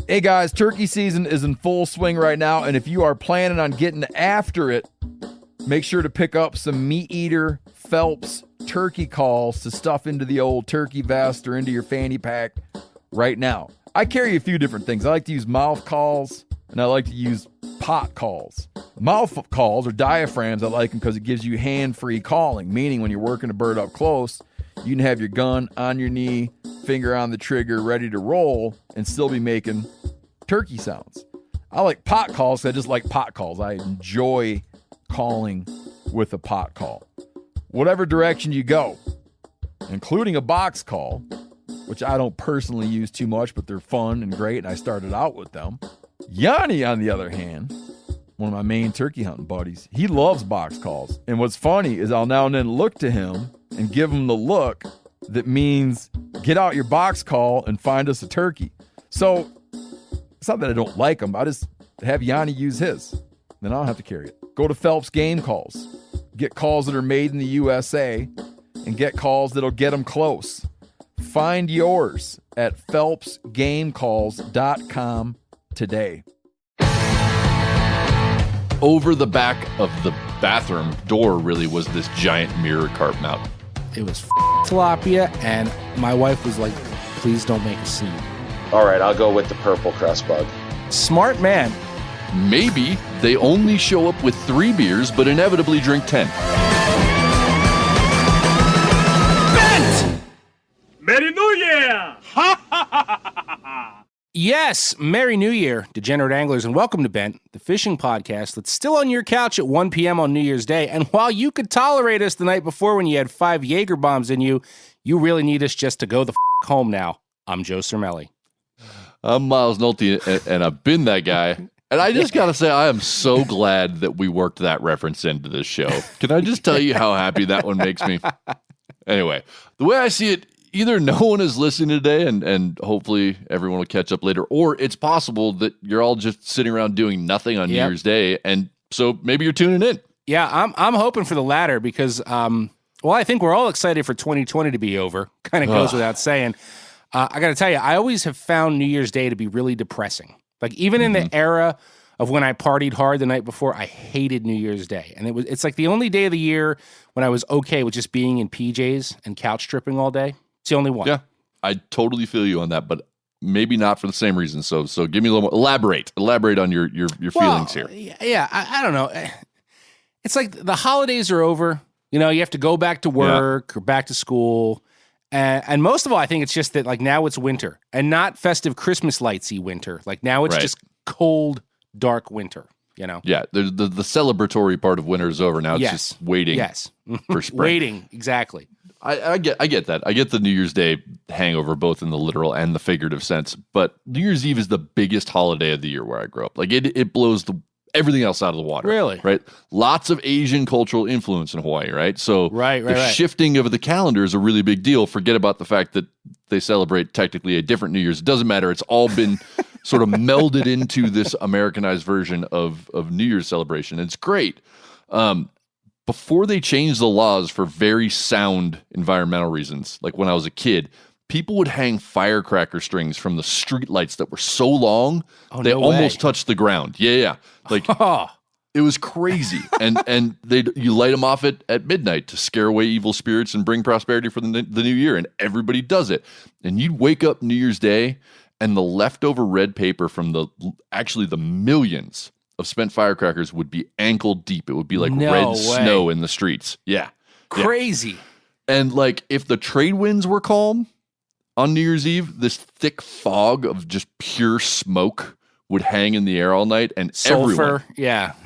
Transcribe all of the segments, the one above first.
Hey guys, turkey season is in full swing right now, and if you are planning on getting after it, make sure to pick up some Meat Eater Phelps turkey calls to stuff into the old turkey vest or into your fanny pack right now. I carry a few different things. I like to use mouth calls, and I like to use pot calls. Mouth calls or diaphragms, I like them because it gives you hand-free calling, meaning when you're working a bird up close, you can have your gun on your knee, finger on the trigger, ready to roll, and still be making turkey sounds. I like pot calls because I just like pot calls. I enjoy calling with a pot call. Whatever direction you go, including a box call, which I don't personally use too much, but they're fun and great, and I started out with them. Yanni, on the other hand, one of my main turkey hunting buddies, he loves box calls. And what's funny is I'll now and then look to him and give him the look that means get out your box call and find us a turkey. So it's not that I don't like him. I just have Yanni use his. Then I don't have to carry it. Go to Phelps Game Calls. Get calls that are made in the USA and get calls that'll get them close. Find yours at phelpsgamecalls.com today. Over the back of the bathroom door really was this giant mirror carp mount. It was tilapia, and my wife was like, please don't make a scene. All right, I'll go with the purple crust bug. Smart man. Maybe they only show up with 3 beers, but inevitably drink 10. Bent! Merry New Year! Yes, Merry New Year, degenerate anglers, and welcome to Bent, the fishing podcast that's still on your couch at 1 p.m. on New Year's Day. And while you could tolerate us the night before when you had 5 Jaeger bombs in you, you really need us just to go the home now. I'm Joe Cermelli. I'm Miles Nolte, and I've been that guy. And I just got to say, I am so glad that we worked that reference into this show. Can I just tell you how happy that one makes me? Anyway, the way I see it, either no one is listening today and hopefully everyone will catch up later, or it's possible that you're all just sitting around doing nothing on New Year's Day, and so maybe you're tuning in. Yeah, I'm hoping for the latter because, well, I think we're all excited for 2020 to be over. Kind of goes without saying. I got to tell you, I always have found New Year's Day to be really depressing. Like even in the era of when I partied hard the night before, I hated New Year's Day. And it's like the only day of the year when I was okay with just being in PJs and couch tripping all day. It's the only one. Yeah, I totally feel you on that, but maybe not for the same reason. So give me a little more. Elaborate on your feelings here. Yeah, I don't know. It's like the holidays are over. You know, you have to go back to work or back to school. And most of all, I think it's just that like now it's winter and not festive Christmas lightsy winter. Like now it's just cold, dark winter, you know? Yeah, the celebratory part of winter is over. Now it's just waiting for spring. Waiting, exactly. I get that. I get the New Year's Day hangover, both in the literal and the figurative sense. But New Year's Eve is the biggest holiday of the year where I grew up. Like it blows everything else out of the water. Really? Right? Lots of Asian cultural influence in Hawaii, right? So the shifting of the calendar is a really big deal. Forget about the fact that they celebrate technically a different New Year's. It doesn't matter. It's all been sort of melded into this Americanized version of New Year's celebration. It's great. Before they changed the laws for very sound environmental reasons, like when I was a kid, people would hang firecracker strings from the streetlights that were so long, they almost touched the ground. Yeah. Like, it was crazy. And you light them off at midnight to scare away evil spirits and bring prosperity for the new year. And everybody does it. And you'd wake up New Year's Day, and the leftover red paper from the millions of spent firecrackers would be ankle deep. It would be like red snow in the streets. Yeah. Crazy. Yeah. And like if the trade winds were calm on New Year's Eve, this thick fog of just pure smoke would hang in the air all night, and sulfur.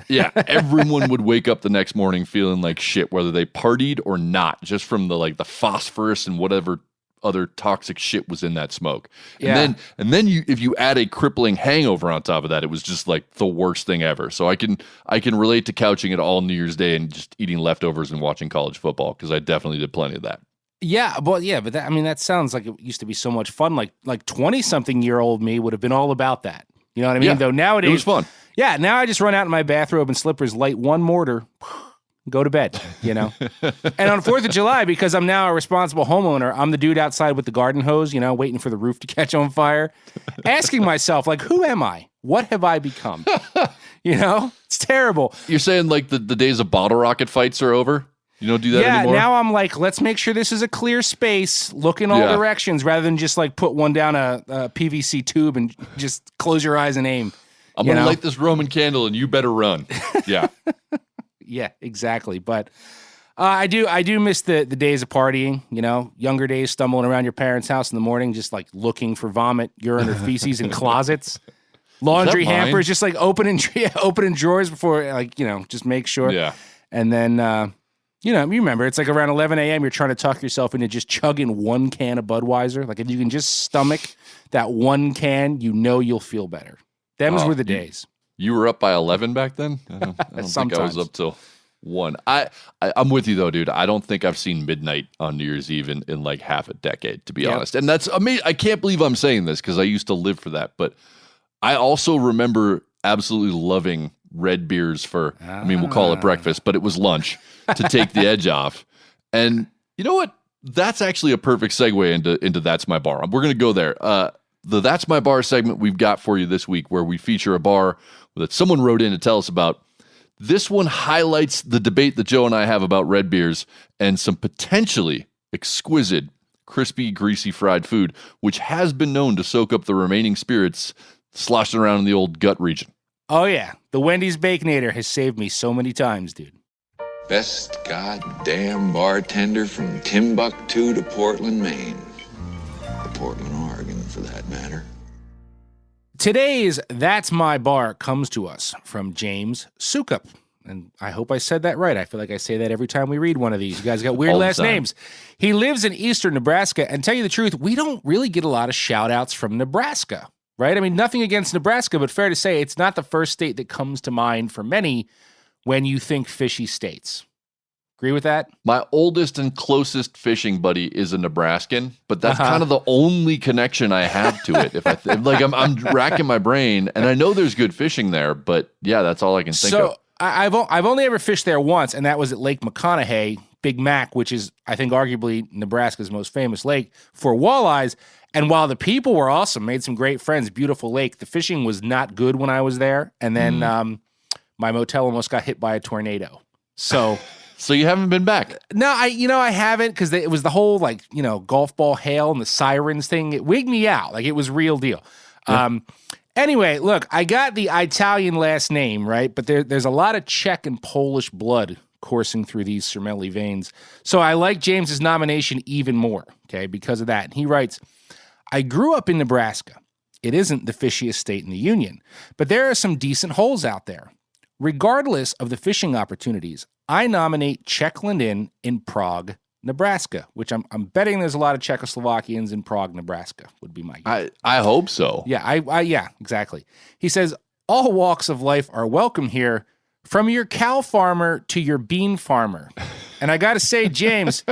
Everyone would wake up the next morning feeling like shit, whether they partied or not, just from the phosphorus and whatever other toxic shit was in that smoke. And then if you add a crippling hangover on top of that, it was just like the worst thing ever. So I can relate to couching it all New Year's Day and just eating leftovers and watching college football, because I definitely did plenty of that. Yeah, but that sounds like it used to be so much fun. Like 20-something-year-old me would have been all about that. You know what I mean? Yeah, though nowadays it was fun. Yeah, now I just run out in my bathrobe and slippers, light one mortar, go to bed, And on 4th of July, because I'm now a responsible homeowner, I'm the dude outside with the garden hose, waiting for the roof to catch on fire, asking myself, like, who am I? What have I become? It's terrible. You're saying like the days of bottle rocket fights are over? You don't do that anymore? Yeah, now I'm like, let's make sure this is a clear space, look in all directions, rather than just like put one down a PVC tube and just close your eyes and aim. I'm going to light this Roman candle and you better run. Yeah. Yeah, exactly. But I do miss the days of partying, younger days, stumbling around your parents' house in the morning, just like looking for vomit, urine, or feces in closets. Laundry hampers, just like opening drawers before, like, just make sure. Yeah. And then... you remember, it's like around 11 a.m., you're trying to talk yourself into just chugging one can of Budweiser. Like, if you can just stomach that one can, you'll feel better. Them's were the days. You were up by 11 back then? I don't think I was up till 1. I'm with you, though, dude. I don't think I've seen midnight on New Year's Eve in like half a decade, to be honest. And that's amazing. I can't believe I'm saying this because I used to live for that. But I also remember absolutely loving red beers for, we'll call it breakfast, but it was lunch to take the edge off. And you know what? That's actually a perfect segue into That's My Bar. We're going to go there. The That's My Bar segment we've got for you this week, where we feature a bar that someone wrote in to tell us about. This one highlights the debate that Joe and I have about red beers and some potentially exquisite, crispy, greasy fried food, which has been known to soak up the remaining spirits sloshing around in the old gut region. Oh, yeah. The Wendy's Baconator has saved me so many times, dude. Best goddamn bartender from Timbuktu to Portland, Maine. Or Portland, Oregon, for that matter. Today's That's My Bar comes to us from James Sukup. And I hope I said that right. I feel like I say that every time we read one of these. You guys got weird last names. He lives in eastern Nebraska. And tell you the truth, we don't really get a lot of shout-outs from Nebraska. Right? Nothing against Nebraska, but fair to say it's not the first state that comes to mind for many when you think fishy states. Agree with that? My oldest and closest fishing buddy is a Nebraskan, but that's kind of the only connection I have to it. I'm racking my brain, and I know there's good fishing there, but yeah, that's all I can think of. So I've only ever fished there once, and that was at Lake McConaughey, Big Mac, which is, I think, arguably Nebraska's most famous lake for walleyes. And while the people were awesome, made some great friends, beautiful lake, the fishing was not good when I was there. And then my motel almost got hit by a tornado. So you haven't been back? No, I haven't, because it was the whole golf ball hail and the sirens thing. It wigged me out. Like, it was real deal. Yeah. Anyway, look, I got the Italian last name, right? But there's a lot of Czech and Polish blood coursing through these Cermelli veins. So I like James's nomination even more, okay, because of that. And he writes, I grew up in Nebraska. It isn't the fishiest state in the union, but there are some decent holes out there. Regardless of the fishing opportunities, I nominate Czechland Inn in Prague, Nebraska, which I'm betting there's a lot of Czechoslovakians in Prague, Nebraska, would be my guess. I hope so. Yeah, yeah, exactly. He says, all walks of life are welcome here, from your cow farmer to your bean farmer. And I got to say, James,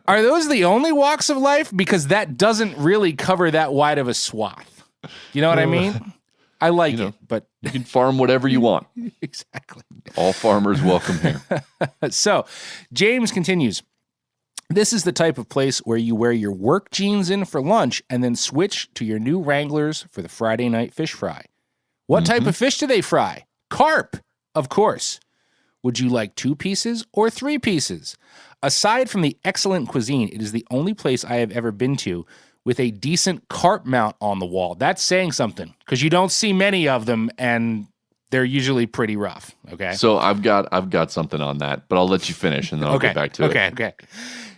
are those the only walks of life? Because that doesn't really cover that wide of a swath. You know what I mean? I like it, but... You can farm whatever you want. Exactly. All farmers welcome here. So, James continues, this is the type of place where you wear your work jeans in for lunch and then switch to your new Wranglers for the Friday night fish fry. What type of fish do they fry? Carp, of course. Would you like 2 pieces or 3 pieces? Aside from the excellent cuisine, it is the only place I have ever been to with a decent carp mount on the wall. That's saying something, because you don't see many of them, and they're usually pretty rough, okay? So I've got something on that, but I'll let you finish, and then I'll get back to it. Okay.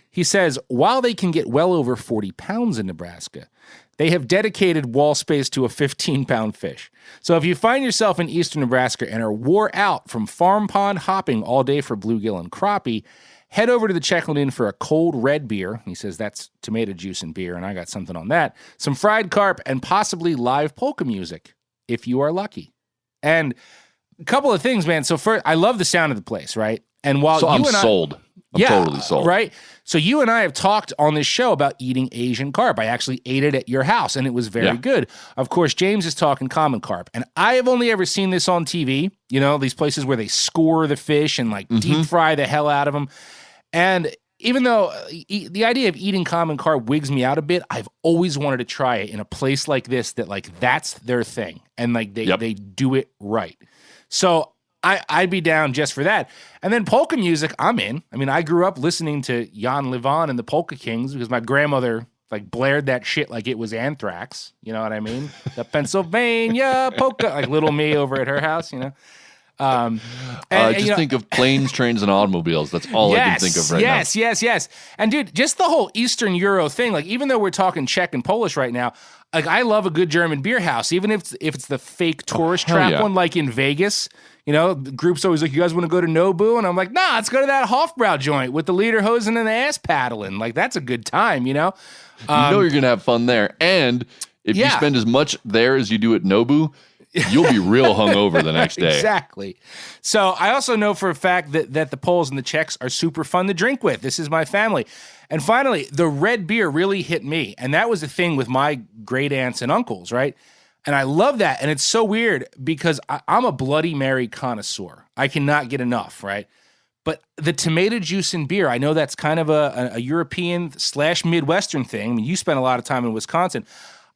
He says, while they can get well over 40 pounds in Nebraska, they have dedicated wall space to a 15-pound fish. So if you find yourself in eastern Nebraska and are wore out from farm pond hopping all day for bluegill and crappie, head over to the Czechland Inn for a cold red beer. He says that's tomato juice and beer, and I got something on that. Some fried carp, and possibly live polka music, if you are lucky. And a couple of things, man. So first, I love the sound of the place, right? And while I'm sold. I'm totally sold. Right? So you and I have talked on this show about eating Asian carp. I actually ate it at your house, and it was very good. Of course, James is talking common carp, and I have only ever seen this on TV, you know, these places where they score the fish and like deep fry the hell out of them. And even though the idea of eating common carp wigs me out a bit, I've always wanted to try it in a place like this that like that's their thing, and like they do it right. So I'd be down just for that. And then polka music, I'm in. I mean, I grew up listening to Jan Levon and the Polka Kings because my grandmother like blared that shit like it was anthrax. You know what I mean? The Pennsylvania polka, like little me over at her house, you know? Think of planes, trains, and automobiles. That's all I can think of right now. Yes. And dude, just the whole Eastern Euro thing, like even though we're talking Czech and Polish right now, like I love a good German beer house, even if it's the fake tourist trap one like in Vegas. You know, the group's always like, you guys want to go to Nobu? And I'm like, nah, let's go to that Hofbrau joint with the leader hosing and the ass paddling. Like, that's a good time, you know? You know you're going to have fun there. And if you spend as much there as you do at Nobu, you'll be real hungover the next day. Exactly. So I also know for a fact that the Poles and the Czechs are super fun to drink with. This is my family. And finally, the red beer really hit me. And that was the thing with my great aunts and uncles, right? And I love that. And it's so weird because I'm a Bloody Mary connoisseur. I cannot get enough, right? But the tomato juice in beer, I know that's kind of a European / Midwestern thing. I mean, you spent a lot of time in Wisconsin.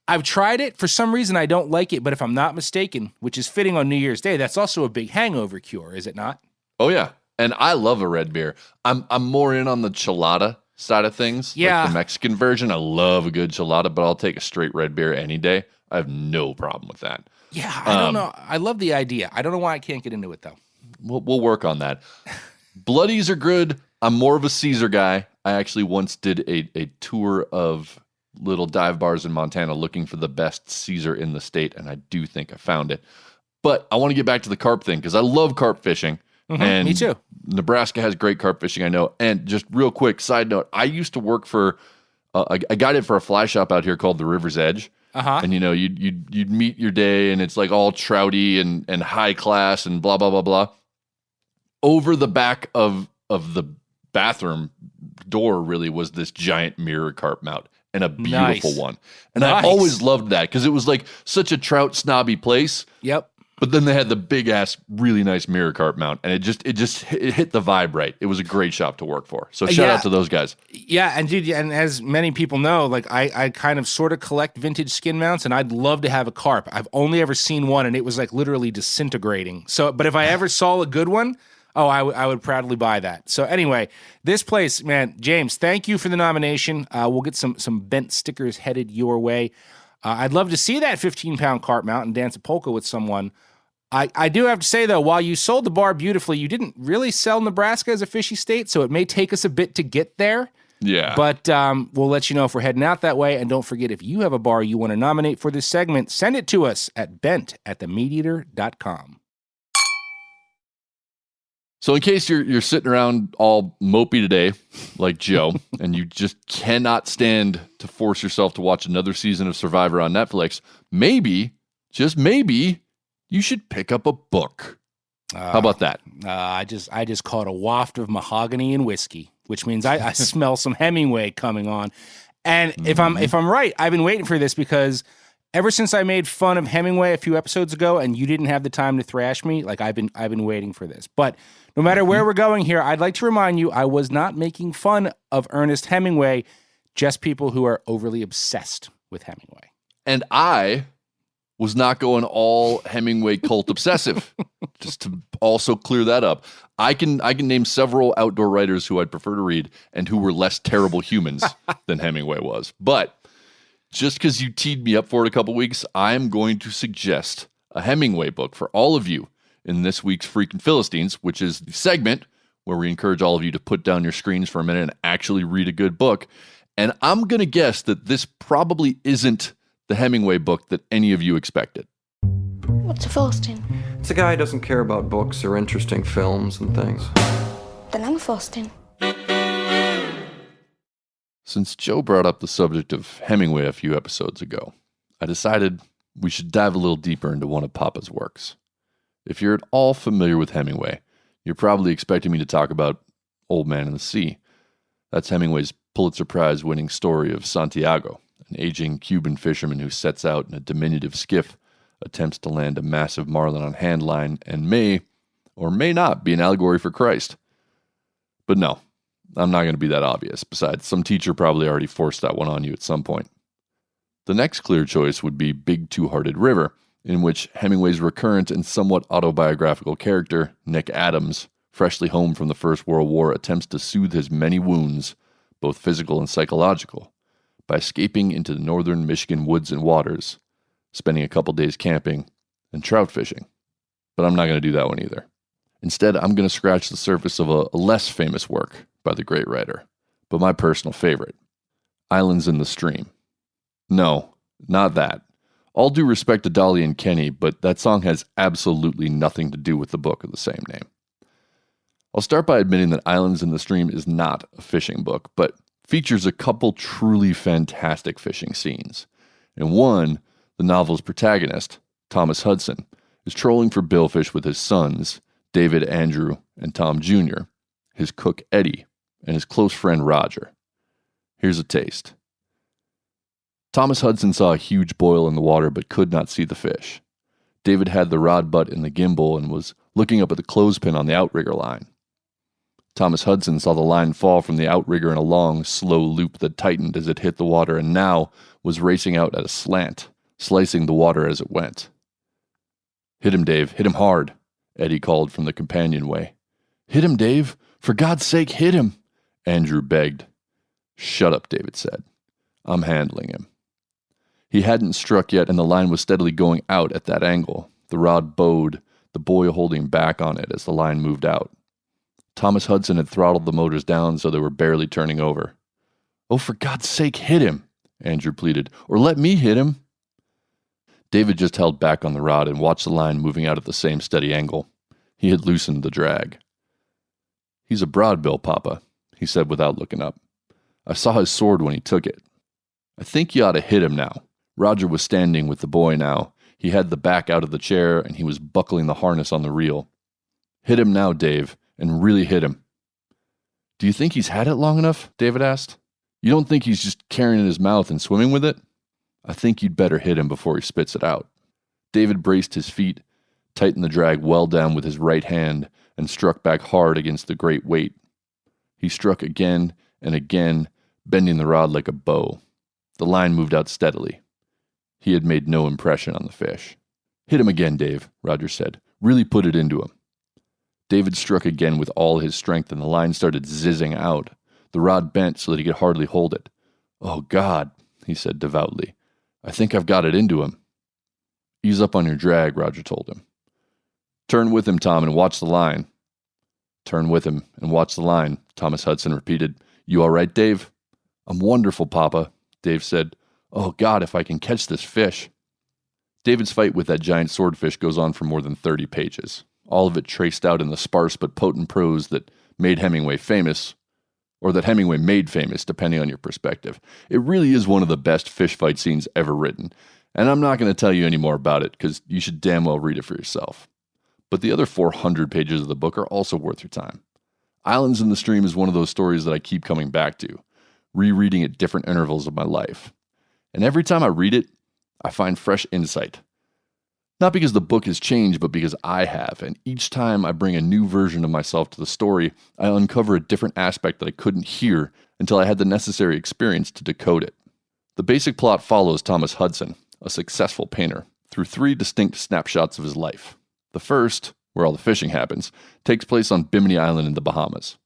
I've tried it. For some reason, I don't like it. But if I'm not mistaken, which is fitting on New Year's Day, that's also a big hangover cure, is it not? Oh, yeah. And I love a red beer. I'm more in on the chelada side of things. Yeah. Like the Mexican version. I love a good chelada, but I'll take a straight red beer any day. I have no problem with that. Yeah, I don't know. I love the idea. I don't know why I can't get into it, though. We'll work on that. Bloodies are good. I'm more of a Caesar guy. I actually once did a tour of little dive bars in Montana looking for the best Caesar in the state, and I do think I found it. But I want to get back to the carp thing because I love carp fishing. And me too. Nebraska has great carp fishing, I know. And just real quick, side note, I used to work for, I got it for a fly shop out here called the River's Edge. And you know, you'd meet your day, and it's like all trouty and high class and blah blah blah blah. Over the back of the bathroom door, really was this giant mirror carp mount and a beautiful one. And I always loved that because it was like such a trout snobby place. Yep. But then they had the big ass, really nice mirror carp mount, and it hit the vibe right. It was a great shop to work for. So shout out to those guys. Yeah, and dude, and as many people know, like I kind of sort of collect vintage skin mounts, and I'd love to have a carp. I've only ever seen one, and it was like literally disintegrating. So, but if I ever saw a good one, I would proudly buy that. So anyway, this place, man, James, thank you for the nomination. We'll get some bent stickers headed your way. I'd love to see that 15-pound carp mount and dance a polka with someone. I do have to say, though, while you sold the bar beautifully, you didn't really sell Nebraska as a fishy state, so it may take us a bit to get there. Yeah. But we'll let you know if we're heading out that way. And don't forget, if you have a bar you want to nominate for this segment, send it to us at bent@themeateater.com. So in case you're sitting around all mopey today, like Joe, and you just cannot stand to force yourself to watch another season of Survivor on Netflix, maybe, just maybe, you should pick up a book. How about that? I just caught a waft of mahogany and whiskey, which means I smell some Hemingway coming on. And if I'm right, I've been waiting for this because ever since I made fun of Hemingway a few episodes ago, and you didn't have the time to thrash me, like I've been waiting for this. But no matter where we're going here, I'd like to remind you I was not making fun of Ernest Hemingway, just people who are overly obsessed with Hemingway. And I was not going all Hemingway cult obsessive. Just to also clear that up. I can name several outdoor writers who I'd prefer to read and who were less terrible humans than Hemingway was. But just because you teed me up for it a couple weeks, I'm going to suggest a Hemingway book for all of you in this week's Freakin' Philistines, which is the segment where we encourage all of you to put down your screens for a minute and actually read a good book. And I'm going to guess that this probably isn't the Hemingway book that any of you expected. What's a Philistine? It's a guy who doesn't care about books or interesting films and things. Then I'm a Philistine. Since Joe brought up the subject of Hemingway a few episodes ago, I decided we should dive a little deeper into one of Papa's works. If you're at all familiar with Hemingway, you're probably expecting me to talk about Old Man in the Sea. That's Hemingway's Pulitzer Prize-winning story of Santiago, an aging Cuban fisherman who sets out in a diminutive skiff, attempts to land a massive marlin on hand line, and may or may not be an allegory for Christ. But no, I'm not going to be that obvious. Besides, some teacher probably already forced that one on you at some point. The next clear choice would be Big Two-Hearted River, in which Hemingway's recurrent and somewhat autobiographical character, Nick Adams, freshly home from the First World War, attempts to soothe his many wounds, both physical and psychological, by escaping into the northern Michigan woods and waters, spending a couple days camping, and trout fishing. But I'm not going to do that one either. Instead, I'm going to scratch the surface of a less famous work by the great writer, but my personal favorite, Islands in the Stream. No, not that. All due respect to Dolly and Kenny, but that song has absolutely nothing to do with the book of the same name. I'll start by admitting that Islands in the Stream is not a fishing book, but features a couple truly fantastic fishing scenes. In one, the novel's protagonist, Thomas Hudson, is trolling for billfish with his sons, David, Andrew, and Tom Jr., his cook Eddie, and his close friend Roger. Here's a taste. Thomas Hudson saw a huge boil in the water but could not see the fish. David had the rod butt in the gimbal and was looking up at the clothespin on the outrigger line. Thomas Hudson saw the line fall from the outrigger in a long, slow loop that tightened as it hit the water and now was racing out at a slant, slicing the water as it went. "Hit him, Dave. Hit him hard," Eddie called from the companionway. "Hit him, Dave. For God's sake, hit him," Andrew begged. "Shut up," David said. "I'm handling him." He hadn't struck yet, and the line was steadily going out at that angle. The rod bowed, the boy holding back on it as the line moved out. Thomas Hudson had throttled the motors down so they were barely turning over. "Oh, for God's sake, hit him," Andrew pleaded, "or let me hit him." David just held back on the rod and watched the line moving out at the same steady angle. He had loosened the drag. "He's a broadbill, Papa," he said without looking up. "I saw his sword when he took it. I think you ought to hit him now." Roger was standing with the boy now. He had the back out of the chair, and he was buckling the harness on the reel. "Hit him now, Dave, and really hit him." "Do you think he's had it long enough?" David asked. "You don't think he's just carrying it in his mouth and swimming with it? I think you'd better hit him before he spits it out." David braced his feet, tightened the drag well down with his right hand, and struck back hard against the great weight. He struck again and again, bending the rod like a bow. The line moved out steadily. He had made no impression on the fish. "Hit him again, Dave," Roger said. "Really put it into him." David struck again with all his strength, and the line started zizzing out. The rod bent so that he could hardly hold it. "Oh, God," he said devoutly. "I think I've got it into him." "Ease up on your drag," Roger told him. "Turn with him, Tom, and watch the line." "Turn with him and watch the line," Thomas Hudson repeated. "You all right, Dave?" "I'm wonderful, Papa," Dave said. "Oh, God, if I can catch this fish." David's fight with that giant swordfish goes on for more than 30 pages, all of it traced out in the sparse but potent prose that made Hemingway famous, or that Hemingway made famous, depending on your perspective. It really is one of the best fish fight scenes ever written, and I'm not going to tell you any more about it, because you should damn well read it for yourself. But the other 400 pages of the book are also worth your time. Islands in the Stream is one of those stories that I keep coming back to, rereading at different intervals of my life. And every time I read it, I find fresh insight. Not because the book has changed, but because I have, and each time I bring a new version of myself to the story, I uncover a different aspect that I couldn't hear until I had the necessary experience to decode it. The basic plot follows Thomas Hudson, a successful painter, through 3 distinct snapshots of his life. The first, where all the fishing happens, takes place on Bimini Island in the Bahamas.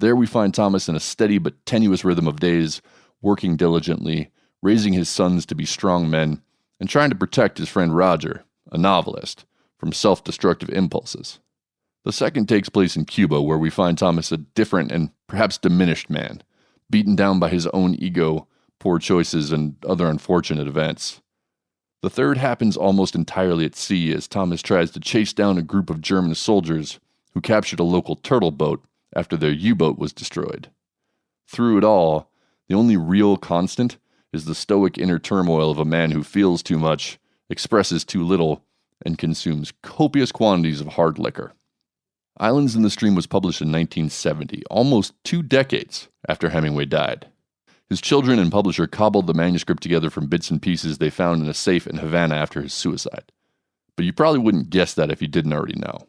There we find Thomas in a steady but tenuous rhythm of days, working diligently, raising his sons to be strong men, and trying to protect his friend Roger, a novelist, from self-destructive impulses. The second takes place in Cuba, where we find Thomas a different and perhaps diminished man, beaten down by his own ego, poor choices, and other unfortunate events. The third happens almost entirely at sea, as Thomas tries to chase down a group of German soldiers who captured a local turtle boat after their U-boat was destroyed. Through it all, the only real constant is the stoic inner turmoil of a man who feels too much, expresses too little, and consumes copious quantities of hard liquor. Islands in the Stream was published in 1970, almost 2 decades after Hemingway died. His children and publisher cobbled the manuscript together from bits and pieces they found in a safe in Havana after his suicide. But you probably wouldn't guess that if you didn't already know.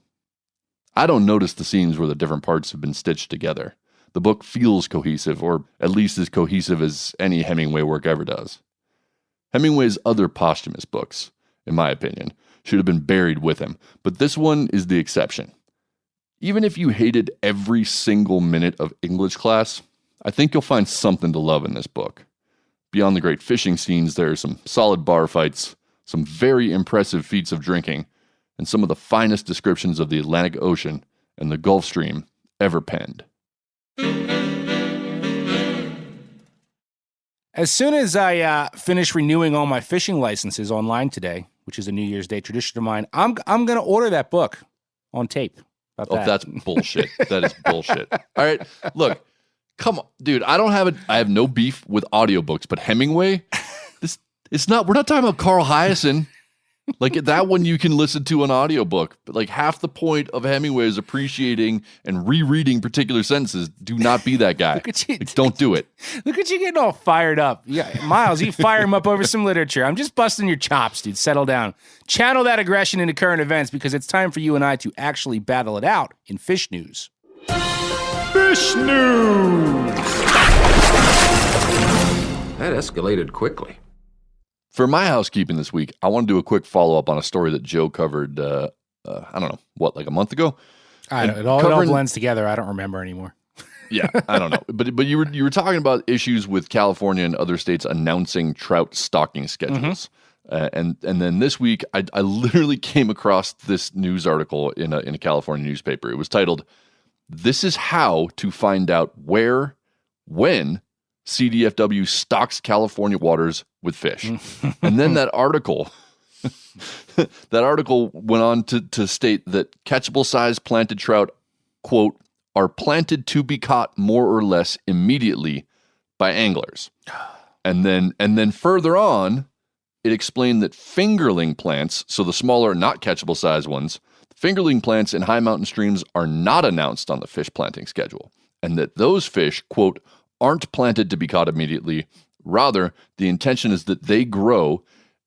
I don't notice the scenes where the different parts have been stitched together. The book feels cohesive, or at least as cohesive as any Hemingway work ever does. Hemingway's other posthumous books, in my opinion, should have been buried with him, but this one is the exception. Even if you hated every single minute of English class, I think you'll find something to love in this book. Beyond the great fishing scenes, there are some solid bar fights, some very impressive feats of drinking, and some of the finest descriptions of the Atlantic Ocean and the Gulf Stream ever penned. As soon as I finish renewing all my fishing licenses online today, which is a New Year's Day tradition of mine, I'm going to order that book on tape. That's bullshit. That is bullshit. All right, look, come on, dude. I have no beef with audiobooks, but Hemingway, we're not talking about Carl Hyacin. Like that one you can listen to an audiobook, but like half the point of Hemingway is appreciating and rereading particular sentences. Do not be that guy. Look at you. Like, don't do it. Look at you getting all fired up. Yeah, Miles, you fire him up over some literature. I'm just busting your chops, dude. Settle down. Channel that aggression into current events because it's time for you and I to actually battle it out in fish news. Fish news! That escalated quickly. For my housekeeping this week, I want to do a quick follow-up on a story that Joe covered, I don't know, like a month ago? It all blends together. I don't remember anymore. Yeah, I don't know. But you were talking about issues with California and other states announcing trout stocking schedules. Mm-hmm. And then this week, I literally came across this news article in a California newspaper. It was titled, "This is how to find out where, when CDFW stocks California waters with fish." And then that article went on to state that catchable size planted trout, quote, are planted to be caught more or less immediately by anglers. And then further on, it explained that fingerling plants, so the smaller, not catchable size ones, fingerling plants in high mountain streams are not announced on the fish planting schedule. And that those fish, quote, aren't planted to be caught immediately. Rather, the intention is that they grow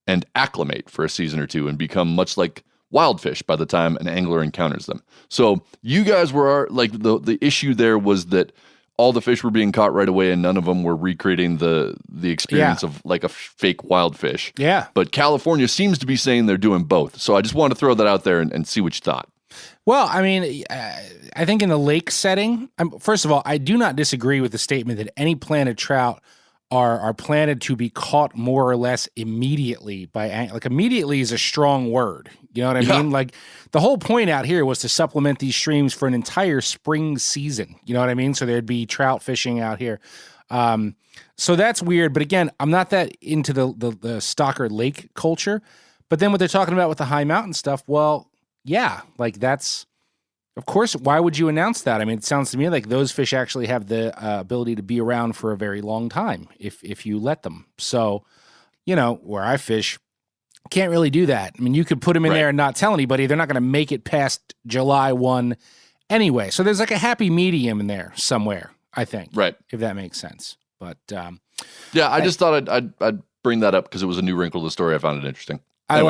and acclimate for a season or two and become much like wild fish by the time an angler encounters them. So you guys were like, the issue there was that all the fish were being caught right away and none of them were recreating the experience of like a fake wild fish. Yeah. But California seems to be saying they're doing both. So I just want to throw that out there and see what you thought. Well, I mean, I think in the lake setting, first of all, I do not disagree with the statement that any planted trout are planted to be caught more or less immediately like immediately is a strong word. You know what I mean? Like the whole point out here was to supplement these streams for an entire spring season. You know what I mean? So there'd be trout fishing out here. So that's weird. But again, I'm not that into the stalker lake culture. But then what they're talking about with the high mountain stuff, well, yeah, like that's, of course, why would you announce that? I mean, it sounds to me like those fish actually have the ability to be around for a very long time if you let them. So, you know, where I fish, can't really do that. I mean, you could put them in there and not tell anybody. They're not going to make it past July 1 anyway. So there's like a happy medium in there somewhere, I think. Right. If that makes sense. But yeah, I just thought I'd bring that up because it was a new wrinkle to the story. I found it interesting. Anyway.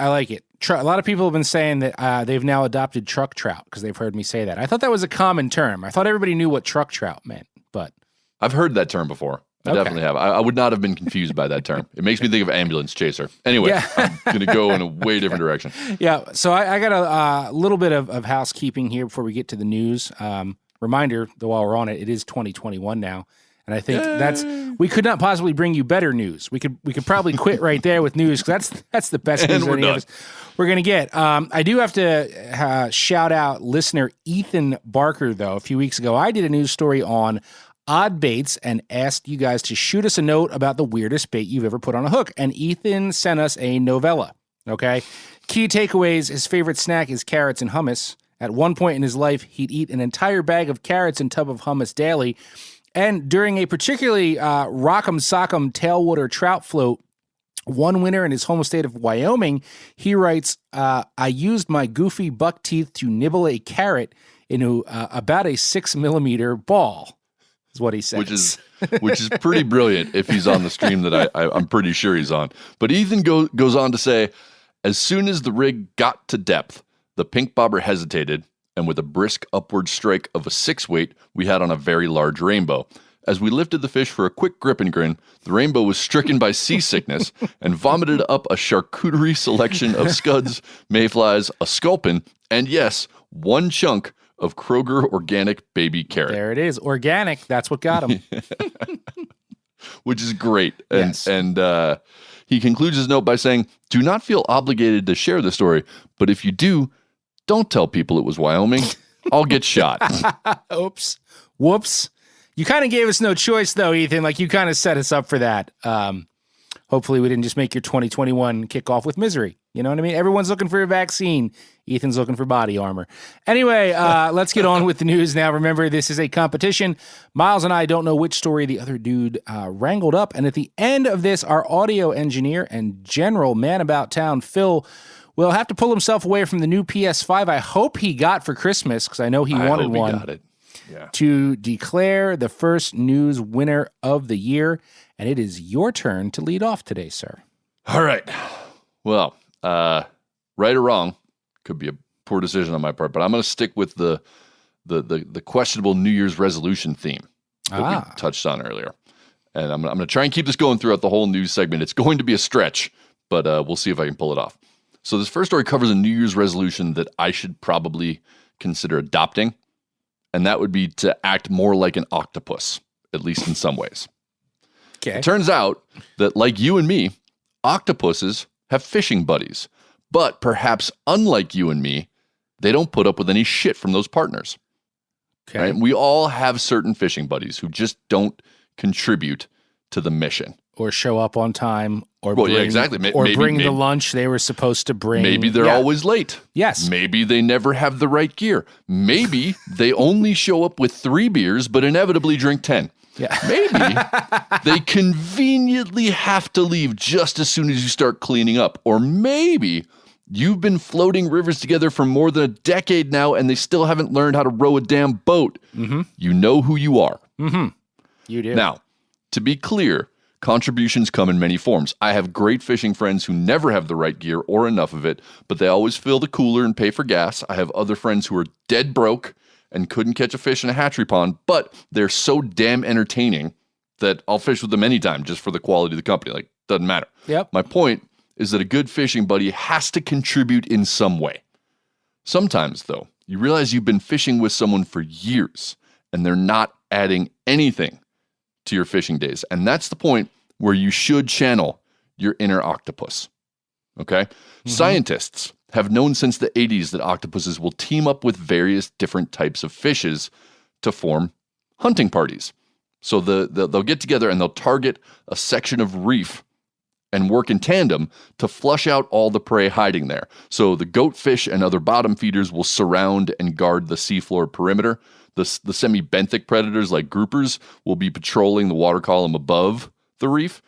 I like it. A lot of people have been saying that they've now adopted truck trout because they've heard me say that. I thought that was a common term. I thought everybody knew what truck trout meant, but I've heard that term before. I definitely have. I would not have been confused by that term. It makes me think of ambulance chaser. Anyway, I'm going to go in a way different direction. Yeah, so I got a little bit of housekeeping here before we get to the news. Reminder, though, while we're on it, it is 2021 now. And I think we could not possibly bring you better news. We could probably quit right there with news because that's the best news we're going to get. I do have to shout out listener Ethan Barker, though. A few weeks ago, I did a news story on odd baits and asked you guys to shoot us a note about the weirdest bait you've ever put on a hook. And Ethan sent us a novella, okay? Key takeaways, his favorite snack is carrots and hummus. At one point in his life, he'd eat an entire bag of carrots and tub of hummus daily. And during a particularly rock'em sock'em tailwater trout float, One winter in his home state of Wyoming, he writes, I used my goofy buck teeth to nibble a carrot into about a 6mm ball, is what he says. Which is pretty brilliant if he's on the stream that I'm pretty sure he's on. But Ethan goes on to say, as soon as the rig got to depth, the pink bobber hesitated, and with a brisk upward strike of a 6-weight, we had on a very large rainbow. As we lifted the fish for a quick grip and grin, the rainbow was stricken by seasickness and vomited up a charcuterie selection of scuds, mayflies, a sculpin, and yes, one chunk of Kroger organic baby carrot. There it is. Organic. That's what got him. Which is great. And, yes. and he concludes his note by saying, do not feel obligated to share the story, but if you do, don't tell people it was Wyoming. I'll get shot. Oops. Whoops. You kind of gave us no choice, though, Ethan. Like, you kind of set us up for that. Hopefully, we didn't just make your 2021 kick off with misery. You know what I mean? Everyone's looking for a vaccine. Ethan's looking for body armor. Anyway, let's get on with the news now. Remember, this is a competition. Miles and I don't know which story the other dude wrangled up. And at the end of this, our audio engineer and general man about town, Phil, will have to pull himself away from the new PS5 I hope he got for Christmas, because I know he wanted one. Got it. Yeah. To declare the first news winner of the year. And it is your turn to lead off today, sir. All right. Well, right or wrong, could be a poor decision on my part, but I'm going to stick with the questionable New Year's resolution theme that we touched on earlier. And I'm going to try and keep this going throughout the whole news segment. It's going to be a stretch, but we'll see if I can pull it off. So this first story covers a New Year's resolution that I should probably consider adopting. And that would be to act more like an octopus, at least in some ways. Okay. It turns out that, like you and me, octopuses have fishing buddies. But perhaps unlike you and me, they don't put up with any shit from those partners. Okay. Right? We all have certain fishing buddies who just don't contribute to the mission. Or show up on time, or bring the lunch they were supposed to bring. Maybe they're always late. Yes. Maybe they never have the right gear. Maybe they only show up with 3 beers, but inevitably drink 10. Yeah. Maybe they conveniently have to leave just as soon as you start cleaning up. Or maybe you've been floating rivers together for more than a decade now, and they still haven't learned how to row a damn boat. Mm-hmm. You know who you are. Mm-hmm. You do. Now, to be clear, contributions come in many forms. I have great fishing friends who never have the right gear or enough of it, but they always fill the cooler and pay for gas. I have other friends who are dead broke and couldn't catch a fish in a hatchery pond, but they're so damn entertaining that I'll fish with them anytime just for the quality of the company. Like, doesn't matter. Yep. My point is that a good fishing buddy has to contribute in some way. Sometimes, though, you realize you've been fishing with someone for years and they're not adding anything to your fishing days. And that's the point where you should channel your inner octopus. Okay? Mm-hmm. Scientists have known since the 80s that octopuses will team up with various different types of fishes to form hunting parties. So they'll get together and they'll target a section of reef and work in tandem to flush out all the prey hiding there. So the goatfish and other bottom feeders will surround and guard the seafloor perimeter. The semi-benthic predators like groupers will be patrolling the water column above the reef.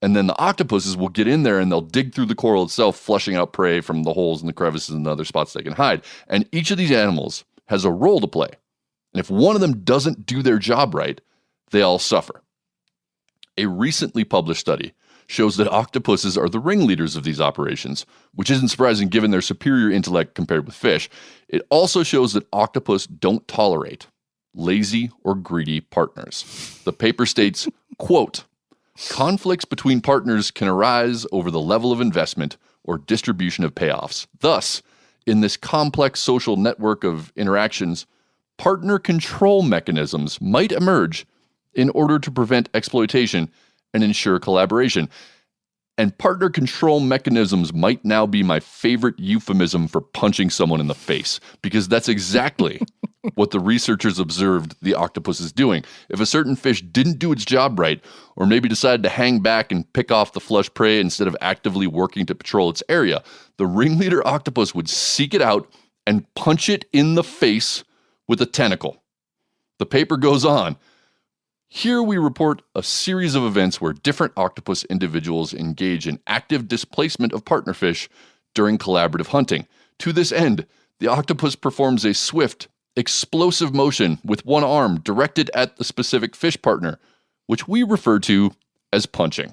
And then the octopuses will get in there and they'll dig through the coral itself, flushing out prey from the holes and the crevices and the other spots they can hide. And each of these animals has a role to play. And if one of them doesn't do their job right, they all suffer. A recently published study shows that octopuses are the ringleaders of these operations, which isn't surprising given their superior intellect compared with fish. It also shows that octopus don't tolerate lazy or greedy partners. The paper states, quote, conflicts between partners can arise over the level of investment or distribution of payoffs. Thus, in this complex social network of interactions, partner control mechanisms might emerge in order to prevent exploitation and ensure collaboration. And partner control mechanisms might now be my favorite euphemism for punching someone in the face, because that's exactly what the researchers observed the octopus is doing. If a certain fish didn't do its job right, or maybe decided to hang back and pick off the flush prey instead of actively working to patrol its area, the ringleader octopus would seek it out and punch it in the face with a tentacle. The paper goes on. Here we report a series of events where different octopus individuals engage in active displacement of partnerfish during collaborative hunting. To this end, the octopus performs a swift, explosive motion with one arm directed at the specific fish partner, which we refer to as punching.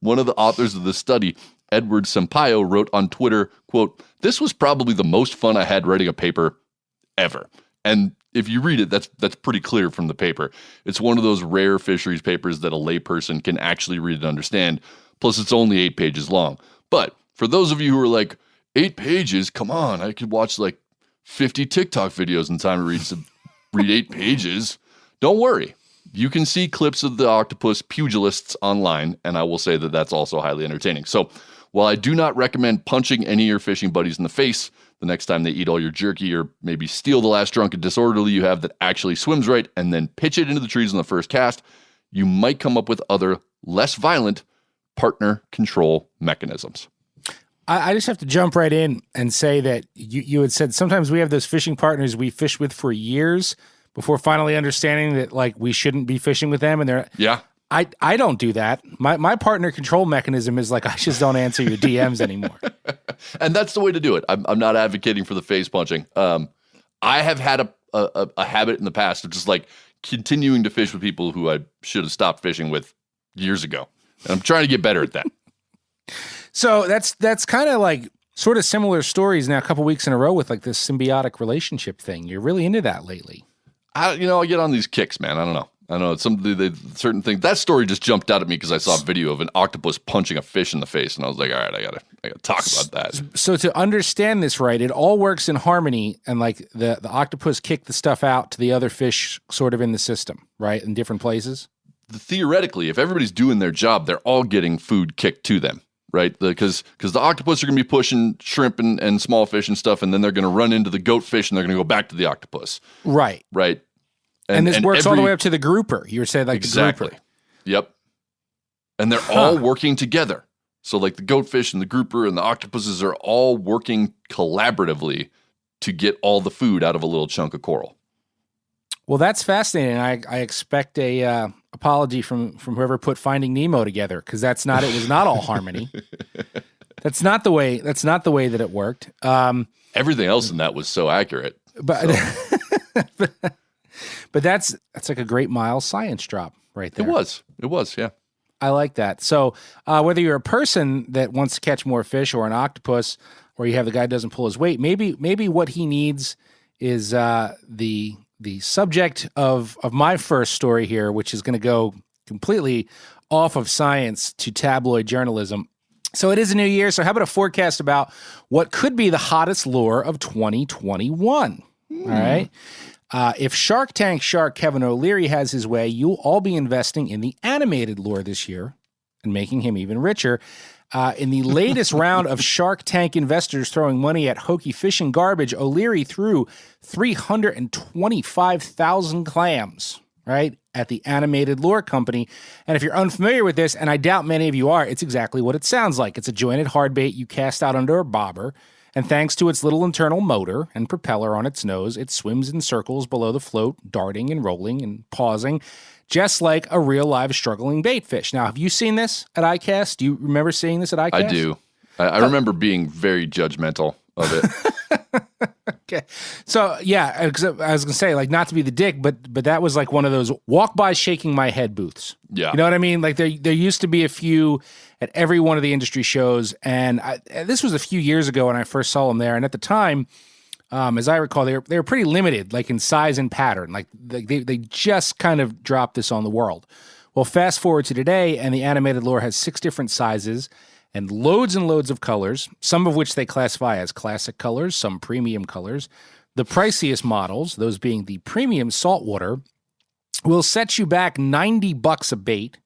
One of the authors of the study, Edward Sampaio, wrote on Twitter, quote, "This was probably the most fun I had writing a paper ever." And if you read it, that's pretty clear from the paper. It's one of those rare fisheries papers that a layperson can actually read and understand. Plus, it's only 8 pages long. But for those of you who are like, 8 pages? Come on, I could watch like 50 TikTok videos in time to read 8 pages. Don't worry. You can see clips of the octopus pugilists online, and I will say that that's also highly entertaining. So while I do not recommend punching any of your fishing buddies in the face the next time they eat all your jerky, or maybe steal the last drunken disorderly you have that actually swims right and then pitch it into the trees on the first cast, you might come up with other, less violent partner control mechanisms. I just have to jump right in and say that you had said sometimes we have those fishing partners we fish with for years before finally understanding that like we shouldn't be fishing with them, and they're I don't do that. My partner control mechanism is like I just don't answer your DMs anymore. And that's the way to do it. I'm not advocating for the face punching. I have had a habit in the past of just like continuing to fish with people who I should have stopped fishing with years ago. And I'm trying to get better at that. So that's kind of like sort of similar stories now a couple weeks in a row with like this symbiotic relationship thing. You're really into that lately. I get on these kicks, man. I don't know. It's certain things. That story just jumped out at me because I saw a video of an octopus punching a fish in the face, and I was like, all right, I gotta talk about that. So to understand this right, it all works in harmony, and like the octopus kicked the stuff out to the other fish sort of in the system, right, in different places. Theoretically, if everybody's doing their job, they're all getting food kicked to them, right? Because the octopus are going to be pushing shrimp and small fish and stuff, and then they're going to run into the goat fish, and they're going to go back to the octopus. Right. Right. And this works all the way up to the grouper. You were saying like exactly. The grouper. Yep. And they're all working together. So like the goatfish and the grouper and the octopuses are all working collaboratively to get all the food out of a little chunk of coral. Well, that's fascinating. I expect a apology from whoever put Finding Nemo together, because it was not all harmony. That's not the way that it worked. Everything else in that was so accurate. But but that's like a great Miles science drop right there. It was, yeah. I like that. So whether you're a person that wants to catch more fish or an octopus, or you have the guy who doesn't pull his weight, maybe what he needs is the subject of my first story here, which is going to go completely off of science to tabloid journalism. So it is a new year. So how about a forecast about what could be the hottest lure of 2021? All right. If Shark Tank shark Kevin O'Leary has his way, you'll all be investing in the animated lure this year and making him even richer. In the latest round of Shark Tank investors throwing money at hokey fishing garbage, O'Leary threw 325,000 clams, right, at the animated lure company. And if you're unfamiliar with this, and I doubt many of you are, it's exactly what it sounds like. It's a jointed hardbait you cast out under a bobber. And thanks to its little internal motor and propeller on its nose, it swims in circles below the float, darting and rolling and pausing, just like a real live struggling bait fish. Now, have you seen this at ICAST? Do you remember seeing this at ICAST? I do. I remember being very judgmental of it. Okay. So, yeah, I was going to say, like, not to be the dick, but that was like one of those walk by shaking my head booths. Yeah. You know what I mean? Like, there used to be a few at every one of the industry shows, and this was a few years ago when I first saw them there, and at the time, as I recall, they were pretty limited, like in size and pattern. Like they just kind of dropped this on the world. Well, fast forward to today, and the animated lure has 6 different sizes and loads of colors, some of which they classify as classic colors, some premium colors. The priciest models, those being the premium saltwater, will set you back $90 a bait.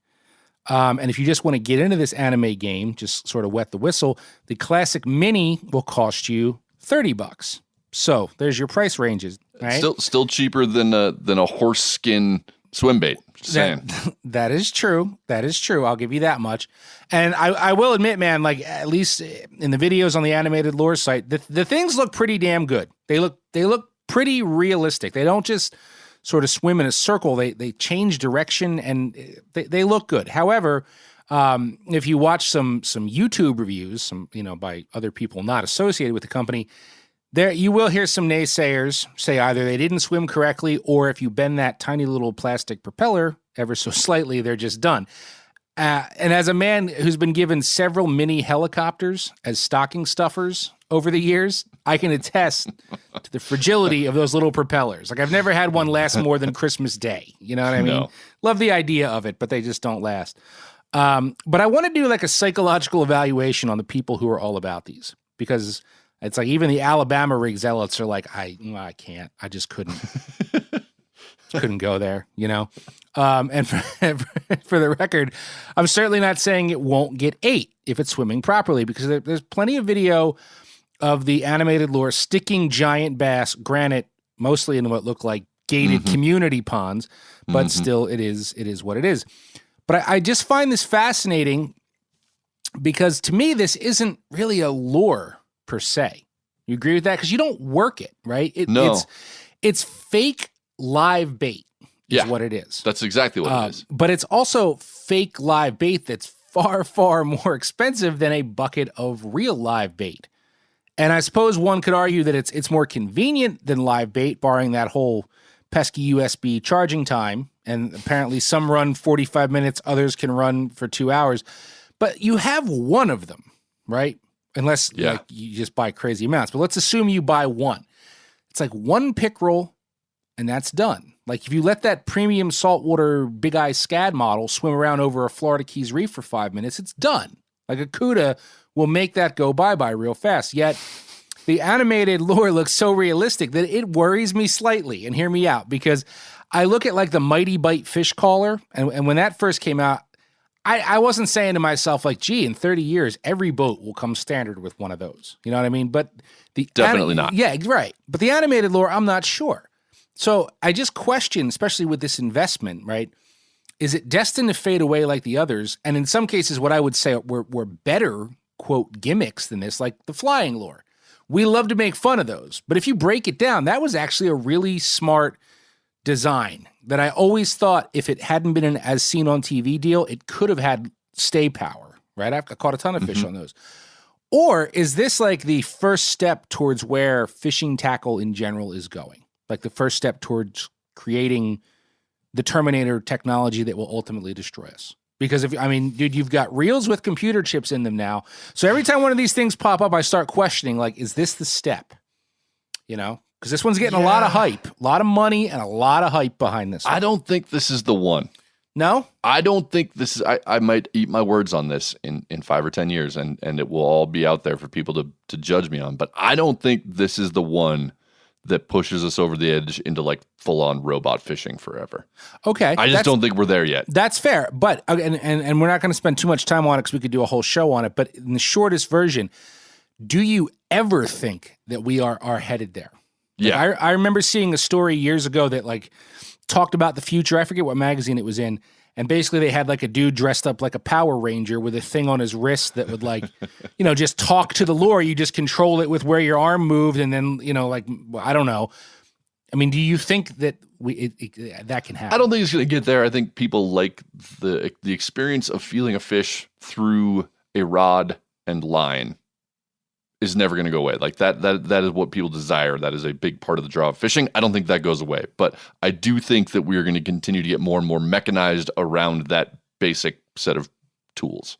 And if you just want to get into this anime game, just sort of wet the whistle, the classic mini will cost you $30. So there's your price ranges. Right? Still cheaper than a horse skin swim bait. Just saying. That is true. That is true. I'll give you that much. And I will admit, man, like at least in the videos on the animated lure site, the things look pretty damn good. They look pretty realistic. They don't just sort of swim in a circle. They change direction and they look good. However, if you watch some YouTube reviews, by other people not associated with the company, there you will hear some naysayers say either they didn't swim correctly, or if you bend that tiny little plastic propeller ever so slightly, they're just done. And as a man who's been given several mini helicopters as stocking stuffers over the years, I can attest to the fragility of those little propellers. Like, I've never had one last more than Christmas Day. You know what I mean? No. Love the idea of it, but they just don't last. But I want to do like a psychological evaluation on the people who are all about these, because it's like even the Alabama rig zealots are like, I can't. I just couldn't. Couldn't go there, And for the record, I'm certainly not saying it won't get 8 if it's swimming properly, because there's plenty of video of the animated lure sticking giant bass, granted, mostly in what look like gated community ponds, but still it is what it is. But I just find this fascinating because to me, this isn't really a lure per se. You agree with that? Because you don't work it, right? No. It's fake live bait is what it is. That's exactly what it is. But it's also fake live bait that's far, far more expensive than a bucket of real live bait. And I suppose one could argue that it's more convenient than live bait, barring that whole pesky USB charging time. And apparently some run 45 minutes, others can run for 2 hours. But you have one of them, right? Unless like, you just buy crazy amounts. But let's assume you buy one. It's like one pickerel, and that's done. Like, if you let that premium saltwater big eye scad model swim around over a Florida Keys reef for 5 minutes, it's done. Like, a CUDA will make that go bye-bye real fast. Yet the animated lure looks so realistic that it worries me slightly. And hear me out, because I look at like the Mighty Bite fish caller, and when that first came out, I wasn't saying to myself like, gee, in 30 years, every boat will come standard with one of those. You know what I mean? But definitely not. Yeah, right. But the animated lure, I'm not sure. So I just question, especially with this investment, right? Is it destined to fade away like the others? And in some cases, what I would say were better, quote, gimmicks than this, like the flying lure. We love to make fun of those. But if you break it down, that was actually a really smart design that I always thought if it hadn't been an as seen on TV deal, it could have had stay power, right? I caught a ton of fish on those. Or is this like the first step towards where fishing tackle in general is going? Like the first step towards creating the Terminator technology that will ultimately destroy us. Because dude, you've got reels with computer chips in them now. So every time one of these things pop up, I start questioning, like, is this the step? Because this one's getting a lot of hype, a lot of money, and a lot of hype behind this one. I don't think this is the one. No? I don't think this is, I might eat my words on this in 5 or 10 years, and it will all be out there for people to judge me on. But I don't think this is the one that pushes us over the edge into like full-on robot fishing forever. Okay. I just don't think we're there yet. That's fair. But, and we're not going to spend too much time on it because we could do a whole show on it. But in the shortest version, do you ever think that we are headed there? Yeah. Like, I remember seeing a story years ago that like talked about the future. I forget what magazine it was in. And basically they had like a dude dressed up like a Power Ranger with a thing on his wrist that would like, just talk to the lure. You just control it with where your arm moved. And then, like, I don't know. I mean, do you think that that can happen? I don't think it's going to get there. I think people like the experience of feeling a fish through a rod and line is never going to go away. Like that is what people desire. That is a big part of the draw of fishing. I don't think that goes away, but I do think that we're going to continue to get more and more mechanized around that basic set of tools.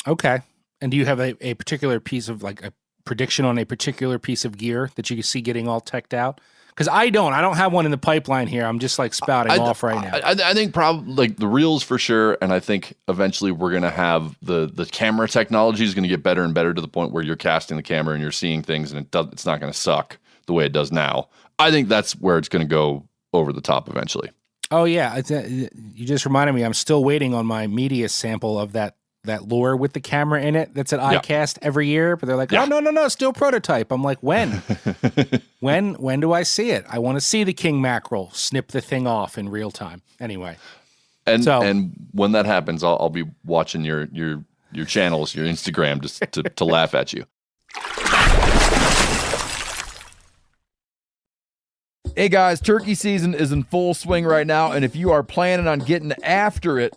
Okay. And do you have a particular piece of like a prediction on a particular piece of gear that you see getting all teched out? Because I don't have one in the pipeline here. I'm just like spouting off right now. I think probably like the reels for sure. And I think eventually we're going to have the camera technology is going to get better and better to the point where you're casting the camera and you're seeing things and it's not going to suck the way it does now. I think that's where it's going to go over the top eventually. Oh yeah. You just reminded me, I'm still waiting on my media sample of that lure with the camera in it that's at iCast every year, but they're like, oh, no, still prototype. I'm like, when? when do I see it? I want to see the king mackerel snip the thing off in real time. Anyway. And when that happens, I'll be watching your channels, your Instagram, just to laugh at you. Hey guys, turkey season is in full swing right now, and if you are planning on getting after it,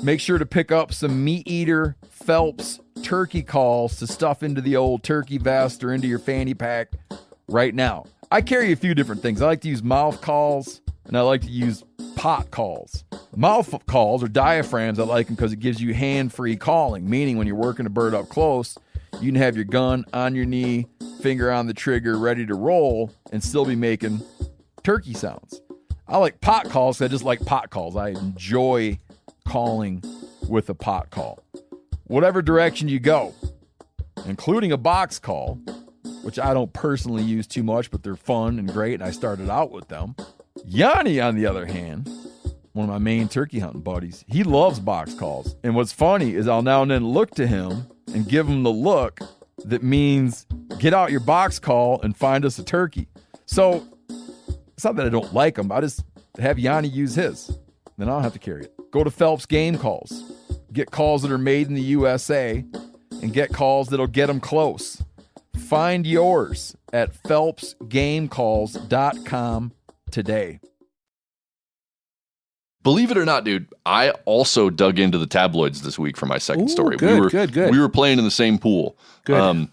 make sure to pick up some Meat Eater Phelps turkey calls to stuff into the old turkey vest or into your fanny pack right now. I carry a few different things. I like to use mouth calls, and I like to use pot calls. Mouth calls or diaphragms, I like them because it gives you hand-free calling, meaning when you're working a bird up close, you can have your gun on your knee, finger on the trigger, ready to roll, and still be making turkey sounds. I like pot calls because I just like pot calls. I enjoy calling with a pot call. Whatever direction you go, including a box call, which I don't personally use too much, but they're fun and great, and I started out with them. Yanni, on the other hand, one of my main turkey hunting buddies, he loves box calls. And what's funny is I'll now and then look to him and give him the look that means get out your box call and find us a turkey. So it's not that I don't like them. I just have Yanni use his. Then I don't have to carry it. Go to Phelps Game Calls. Get calls that are made in the USA and get calls that'll get them close. Find yours at phelpsgamecalls.com today. Believe it or not, dude, I also dug into the tabloids this week for my second story. Good. We were playing in the same pool. Good.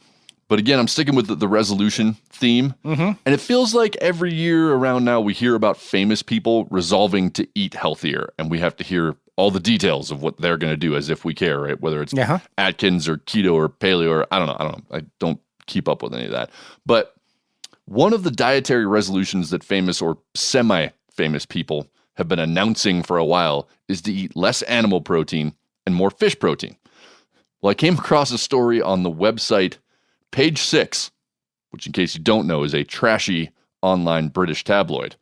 But again, I'm sticking with the resolution theme. Mm-hmm. And it feels like every year around now we hear about famous people resolving to eat healthier. And we have to hear all the details of what they're going to do as if we care, right? Whether it's Atkins or keto or paleo or I don't know. I don't keep up with any of that. But one of the dietary resolutions that famous or semi-famous people have been announcing for a while is to eat less animal protein and more fish protein. Well, I came across a story on the website Page 6, which in case you don't know is a trashy online British tabloid,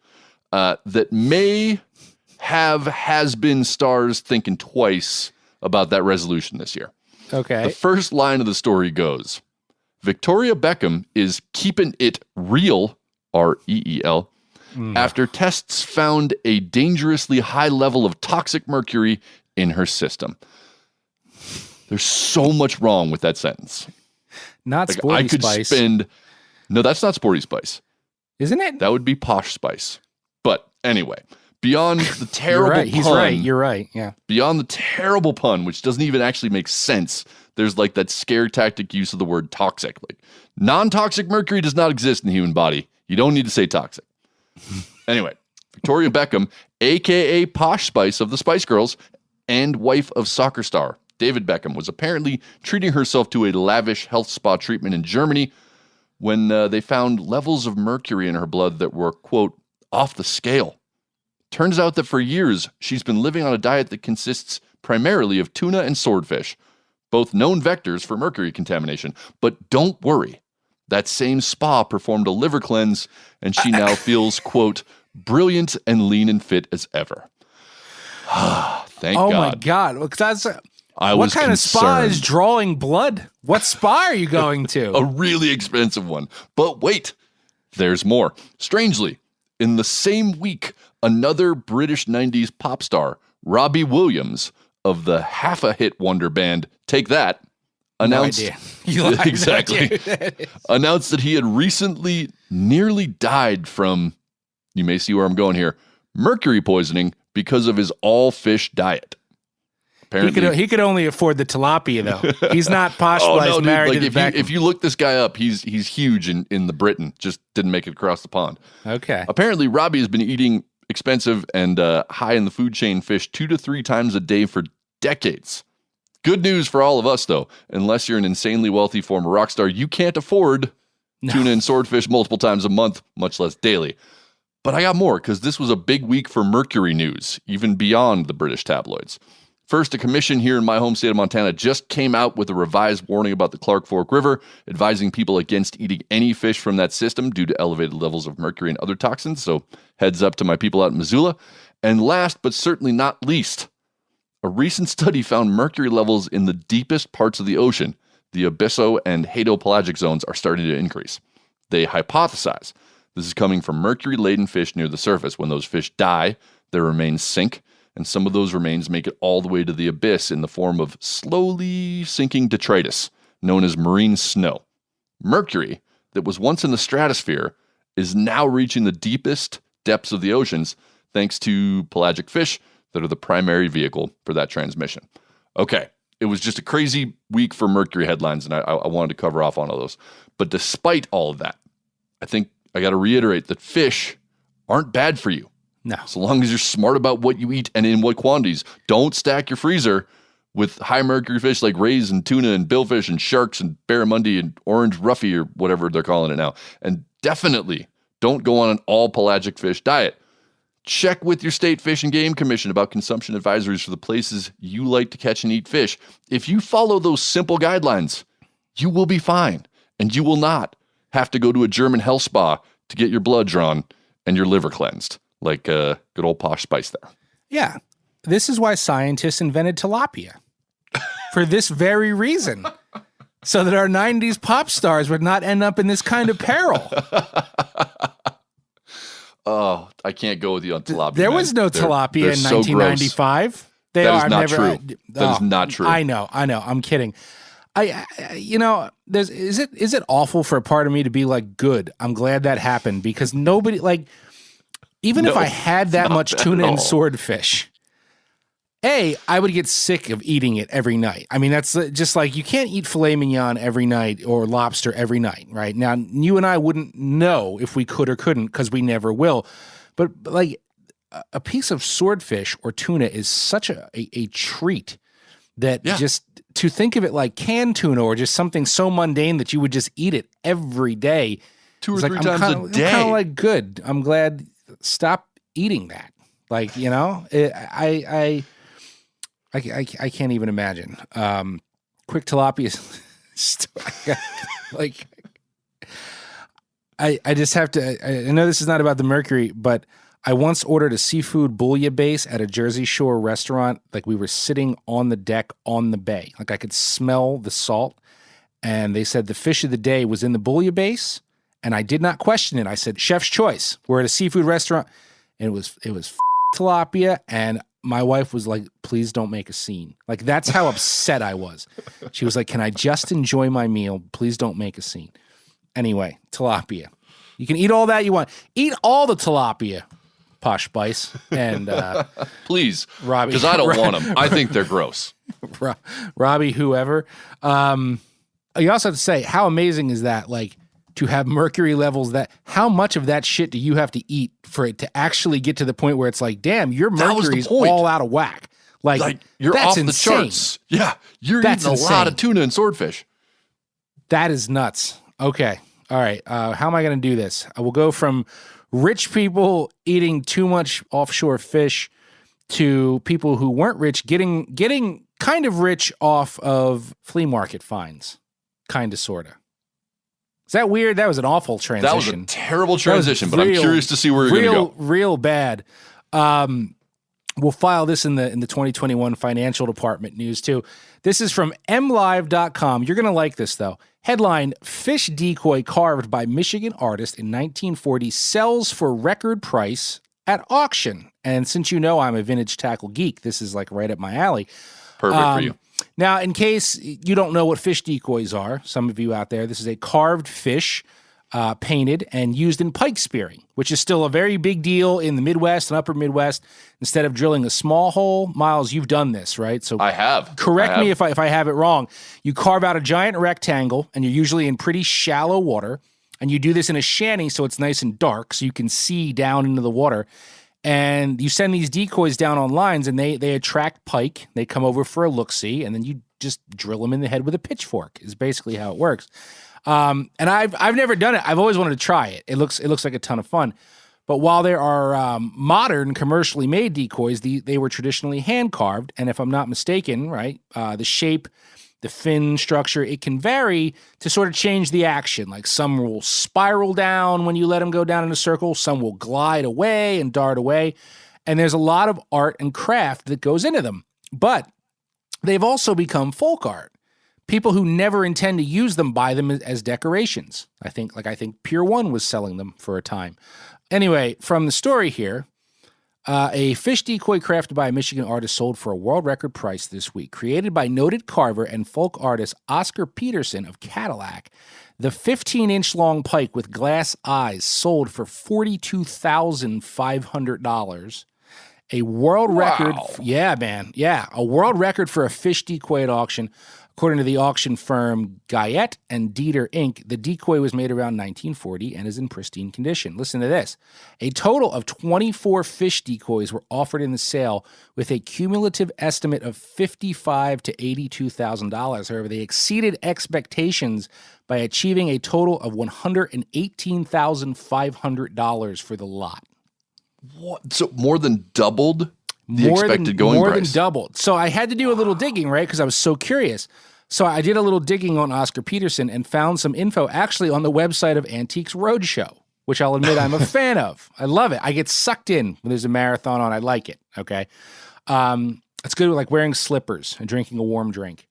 that may have has-been stars thinking twice about that resolution this year. Okay. The first line of the story goes, Victoria Beckham is keeping it real, R-E-E-L, after tests found a dangerously high level of toxic mercury in her system. There's so much wrong with that sentence. Not like Sporty Spice. No, that's not Sporty Spice. Isn't it? That would be Posh Spice. But anyway, beyond the terrible pun. He's right. You're right. Yeah. Beyond the terrible pun, which doesn't even actually make sense, there's like that scare tactic use of the word toxic. Like non-toxic mercury does not exist in the human body. You don't need to say toxic. Anyway, Victoria Beckham, a.k.a. Posh Spice of the Spice Girls and wife of soccer star David Beckham, was apparently treating herself to a lavish health spa treatment in Germany when they found levels of mercury in her blood that were, quote, off the scale. Turns out that for years, she's been living on a diet that consists primarily of tuna and swordfish, both known vectors for mercury contamination. But don't worry. That same spa performed a liver cleanse, and she now feels, quote, brilliant and lean and fit as ever. Thank God. Oh, my God. What kind concerned. Of spa is drawing blood? What spa are you going to? A really expensive one. But wait, there's more. Strangely, in the same week, another British 90s pop star, Robbie Williams, of the half-a-hit wonder band Take That, announced exactly announced that he had recently nearly died from, you may see where I'm going here, mercury poisoning because of his all-fish diet. Apparently, he could only afford the tilapia though. He's not Posh Spice married to the Beckham. If you look this guy up, he's huge in the Britain. Just didn't make it across the pond. Okay. Apparently, Robbie has been eating expensive and high in the food chain fish 2 to 3 times a day for decades. Good news for all of us, though. Unless you're an insanely wealthy former rock star, you can't afford tuna and swordfish multiple times a month, much less daily. But I got more, because this was a big week for mercury news, even beyond the British tabloids. First, a commission here in my home state of Montana just came out with a revised warning about the Clark Fork River, advising people against eating any fish from that system due to elevated levels of mercury and other toxins. So heads up to my people out in Missoula. And last, but certainly not least, a recent study found mercury levels in the deepest parts of the ocean, the abysso and hadopelagic zones, are starting to increase. They hypothesize this is coming from mercury-laden fish near the surface. When those fish die, their remains sink, and some of those remains make it all the way to the abyss in the form of slowly sinking detritus, known as marine snow. Mercury, that was once in the stratosphere is now reaching the deepest depths of the oceans thanks to pelagic fish that are the primary vehicle for that transmission. Okay, it was just a crazy week for Mercury headlines, and I wanted to cover off on all those. But despite all of that, I think I got to reiterate that fish aren't bad for you. No. So long as you're smart about what you eat and in what quantities. Don't stack your freezer with high mercury fish like rays and tuna and billfish and sharks and barramundi and orange roughy or whatever they're calling it now. And definitely don't go on an all pelagic fish diet. Check with your state fish and game commission about consumption advisories for the places you like to catch and eat fish. If you follow those simple guidelines, you will be fine, and you will not have to go to a German health spa to get your blood drawn and your liver cleansed, like good old Posh Spice there. Yeah. This is why scientists invented tilapia. For this very reason. So that our 90s pop stars would not end up in this kind of peril. Oh, I can't go with you on tilapia. There was no tilapia in 1995. So that is not true. That is not true. I know. I'm kidding. Is it awful for a part of me to be like, good, I'm glad that happened, because nobody, like, even if I had that much tuna and swordfish, I would get sick of eating it every night. I mean, that's just like, you can't eat filet mignon every night or lobster every night, right? Now, you and I wouldn't know if we could or couldn't, because we never will. But like, a piece of swordfish or tuna is such a treat that just to think of it like canned tuna or just something so mundane that you would just eat it every day. 2 or 3 times a day. I'm kind of like, good. I'm glad. Stop eating that. Like, you know, I can't even imagine. Quick tilapia. Like, I just have to. I know this is not about the mercury, but I once ordered a seafood bouillabaisse at a Jersey Shore restaurant. Like, we were sitting on the deck on the bay. Like, I could smell the salt, and they said the fish of the day was in the bouillabaisse, and I did not question it. I said, chef's choice. We're at a seafood restaurant, and it was tilapia, and my wife was like, please don't make a scene. Like, that's how upset I was. She was like, can I just enjoy my meal? Please don't make a scene. Anyway, tilapia. You can eat all that you want. Eat all the tilapia, Posh Spice. And please, Robbie, because I don't want them. I think they're gross. Robbie, whoever. You also have to say, how amazing is that? Like, to have mercury levels how much of that shit do you have to eat for it to actually get to the point where it's like, damn, your mercury's all out of whack. Like you're that's off insane. the charts. Yeah. You're eating a lot of tuna and swordfish. That is nuts. Okay. All right. How am I going to do this? I will go from rich people eating too much offshore fish to people who weren't rich getting kind of rich off of flea market finds. Kind of, sort of. Is that weird? That was an awful transition. That was a terrible transition, but I'm curious to see where you're going to go. Real bad. We'll file this in the 2021 financial department news too. This is from mlive.com. You're going to like this though. Headline, fish decoy carved by Michigan artist in 1940 sells for record price at auction. And since you know I'm a vintage tackle geek, this is like right up my alley. Perfect for you. Now, in case you don't know what fish decoys are, some of you out there, this is a carved fish painted and used in pike spearing, which is still a very big deal in the Midwest and upper Midwest. Instead of drilling a small hole, Miles, you've done this, right? So I have. Correct me if I have it wrong. You carve out a giant rectangle, and you're usually in pretty shallow water, and you do this in a shanty so it's nice and dark so you can see down into the water. And you send these decoys down on lines, and they attract pike. They come over for a look-see, and then you just drill them in the head with a pitchfork is basically how it works. And I've never done it. I've always wanted to try it. It looks like a ton of fun. But while there are modern commercially made decoys, they were traditionally hand-carved. And if I'm not mistaken, right, the shape, the fin structure, it can vary to sort of change the action. Like some will spiral down when you let them go down in a circle. Some will glide away and dart away. And there's a lot of art and craft that goes into them. But they've also become folk art. People who never intend to use them buy them as decorations. I think Pier 1 was selling them for a time. Anyway, from the story here, A fish decoy crafted by a Michigan artist sold for a world record price this week. Created by noted carver and folk artist Oscar Peterson of Cadillac, the 15-inch long pike with glass eyes sold for $42,500. A world record. Yeah, man. Yeah, a world record for a fish decoy at auction. According to the auction firm Guyette and Dieter Inc., the decoy was made around 1940 and is in pristine condition. Listen to this. A total of 24 fish decoys were offered in the sale with a cumulative estimate of $55,000 to $82,000. However, they exceeded expectations by achieving a total of $118,500 for the lot. What? So more than doubled the expected going price? More than doubled. So I had to do a little digging, right? Because I was so curious. So I did a little digging on Oscar Peterson and found some info actually on the website of Antiques Roadshow, which I'll admit I'm a fan of. I love it. I get sucked in when there's a marathon on. I like it, okay? It's good with like wearing slippers and drinking a warm drink,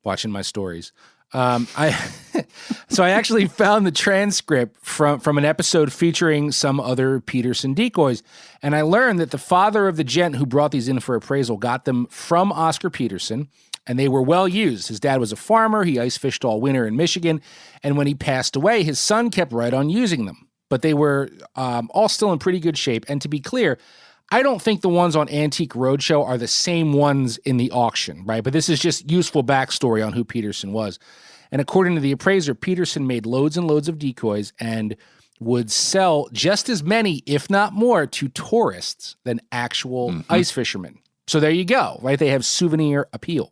watching my stories. So I actually found the transcript from an episode featuring some other Peterson decoys, and I learned that the father of the gent who brought these in for appraisal got them from Oscar Peterson, and they were well used. His dad was a farmer. He ice fished all winter in Michigan, and when he passed away, his son kept right on using them. But they were all still in pretty good shape, and to be clear, I don't think the ones on Antique Roadshow are the same ones in the auction, right? But this is just useful backstory on who Peterson was. And according to the appraiser, Peterson made loads and loads of decoys and would sell just as many, if not more, to tourists than actual ice fishermen. So there you go, right? They have souvenir appeal.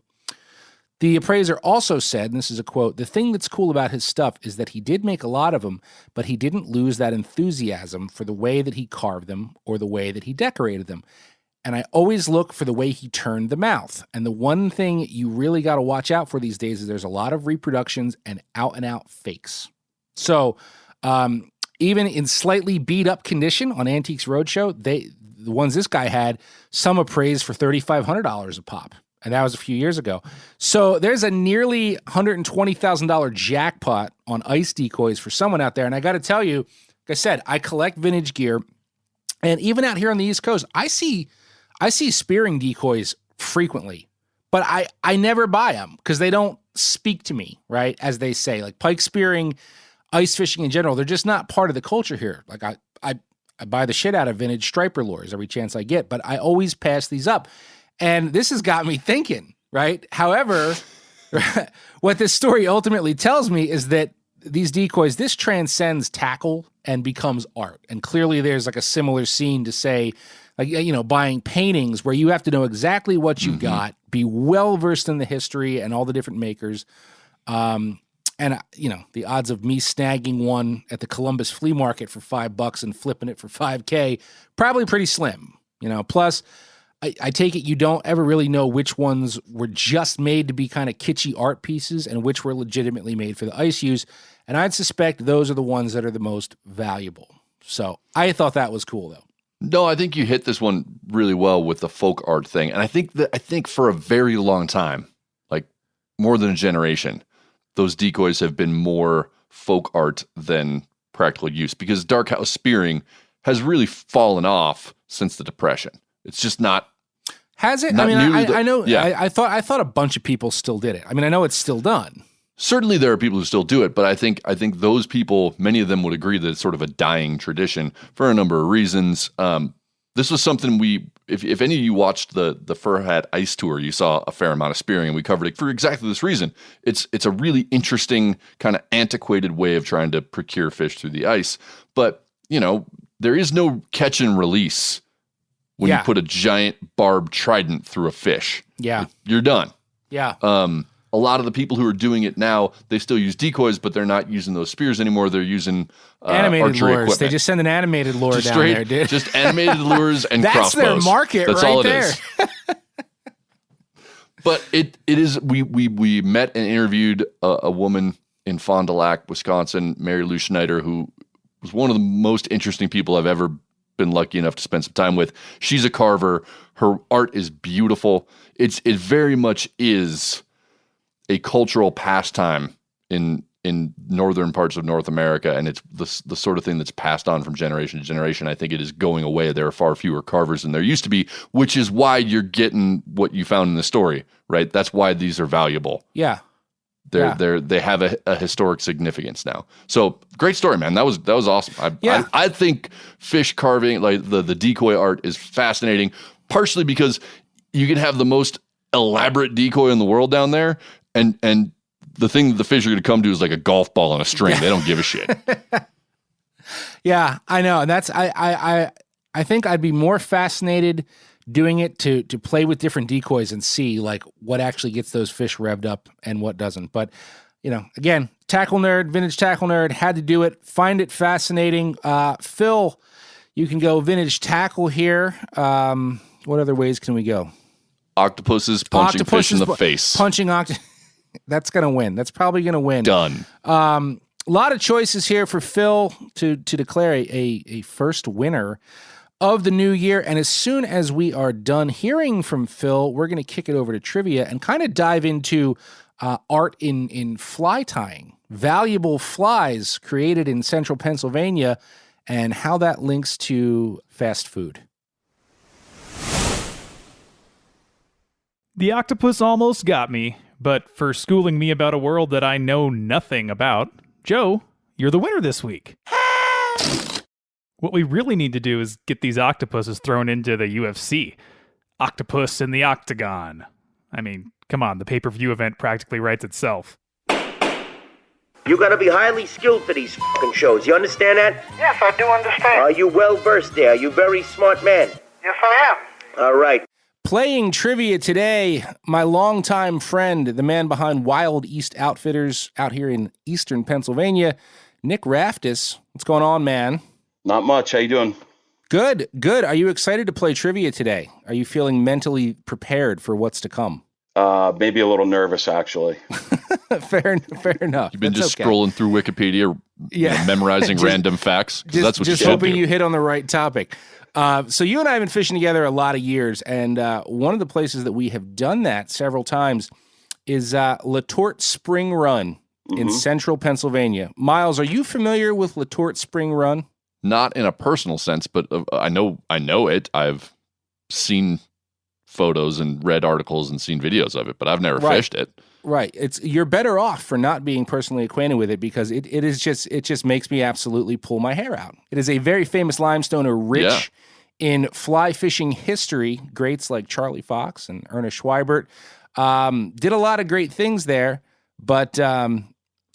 The appraiser also said, and this is a quote, "The thing that's cool about his stuff is that he did make a lot of them, but he didn't lose that enthusiasm for the way that he carved them or the way that he decorated them. And I always look for the way he turned the mouth. And the one thing you really got to watch out for these days is there's a lot of reproductions and out-and-out fakes." So even in slightly beat-up condition on Antiques Roadshow, the ones this guy had, some appraised for $3,500 a pop. And that was a few years ago. So there's a nearly $120,000 jackpot on ice decoys for someone out there. And I got to tell you, like I said, I collect vintage gear. And even out here on the East Coast, I see spearing decoys frequently. But I never buy them because they don't speak to me, right? As they say, like pike spearing, ice fishing in general, they're just not part of the culture here. Like I buy the shit out of vintage striper lures every chance I get, but I always pass these up. And this has got me thinking, right? However, what this story ultimately tells me is that these decoys, this transcends tackle and becomes art. And clearly there's like a similar scene to say, like, you know, buying paintings where you have to know exactly what you got, be well-versed in the history and all the different makers. And, you know, the odds of me snagging one at the Columbus flea market for $5 and flipping it for $5K, probably pretty slim, you know. Plus, I take it you don't ever really know which ones were just made to be kind of kitschy art pieces and which were legitimately made for the ice use. And I'd suspect those are the ones that are the most valuable. So I thought that was cool, though. No, I think you hit this one really well with the folk art thing. And I think for a very long time, like more than a generation, those decoys have been more folk art than practical use because dark house spearing has really fallen off since the Depression. It's just not. Has it? I mean, I know. Yeah. I thought a bunch of people still did it. I mean, I know it's still done. Certainly, there are people who still do it, but I think those people, many of them would agree that it's sort of a dying tradition for a number of reasons. This was something if any of you watched the Fur Hat Ice Tour, you saw a fair amount of spearing, and we covered it for exactly this reason. It's a really interesting kind of antiquated way of trying to procure fish through the ice, but you know there is no catch and release. When you put a giant barbed trident through a fish, you're done. Yeah. A lot of the people who are doing it now, they still use decoys, but they're not using those spears anymore. They're using animated archery lures. Equipment. They just send an animated lure down there, dude. Just animated lures and That's crossbows. That's their market That's right all it there. is. But it is. We met and interviewed a woman in Fond du Lac, Wisconsin, Mary Lou Schneider, who was one of the most interesting people I've ever been lucky enough to spend some time with. She's a carver. Her art is beautiful. It very much is a cultural pastime in in northern parts of North America, and it's the sort of thing that's passed on from generation to generation. I think it is going away. There are far fewer carvers than there used to be, which is why you're getting what you found in the story, right? That's why these are valuable. Yeah. They have a historic significance now. So great story, man. That was awesome. I think fish carving, like the decoy art, is fascinating, partially because you can have the most elaborate decoy in the world down there, and the thing that the fish are going to come to is like a golf ball on a string. They don't give a shit. Yeah, I know. And that's I think I'd be more fascinated doing it to play with different decoys and see like what actually gets those fish revved up and what doesn't. But, again, tackle nerd, vintage tackle nerd, had to do it. Find it fascinating. Phil, you can go vintage tackle here. What other ways can we go? Octopuses punching fish in the face. Punching That's going to win. That's probably going to win. Done. A lot of choices here for Phil to declare a first winner of the new year. And as soon as we are done hearing from Phil, we're going to kick it over to trivia and kind of dive into art in fly tying, valuable flies created in central Pennsylvania, and how that links to fast food. The octopus almost got me, but for schooling me about a world that I know nothing about, Joe, you're the winner this week. What we really need to do is get these octopuses thrown into the UFC. Octopus in the Octagon. I mean, come on, the pay-per-view event practically writes itself. You gotta be highly skilled for these fucking shows, you understand that? Yes, I do understand. Are you well-versed there? Are you a very smart man? Yes, I am. All right. Playing trivia today, my longtime friend, the man behind Wild East Outfitters out here in eastern Pennsylvania, Nick Raftis. What's going on, man? Not much. How you doing? Good. Are you excited to play trivia today? Are you feeling mentally prepared for what's to come? Maybe a little nervous, actually. Fair enough. You've been just scrolling through Wikipedia, memorizing random facts. That's what just you hoping do. You hit on the right topic. So you and I have been fishing together a lot of years, and one of the places that we have done that several times is Letort Spring Run in central Pennsylvania. Miles, are you familiar with Letort Spring Run? Not in a personal sense, but I know it. I've seen photos and read articles and seen videos of it, but I've never fished it. Right. You're better off for not being personally acquainted with it, because it just makes me absolutely pull my hair out. It is a very famous limestoner rich in fly fishing history. Greats like Charlie Fox and Ernest Schwiebert did a lot of great things there, but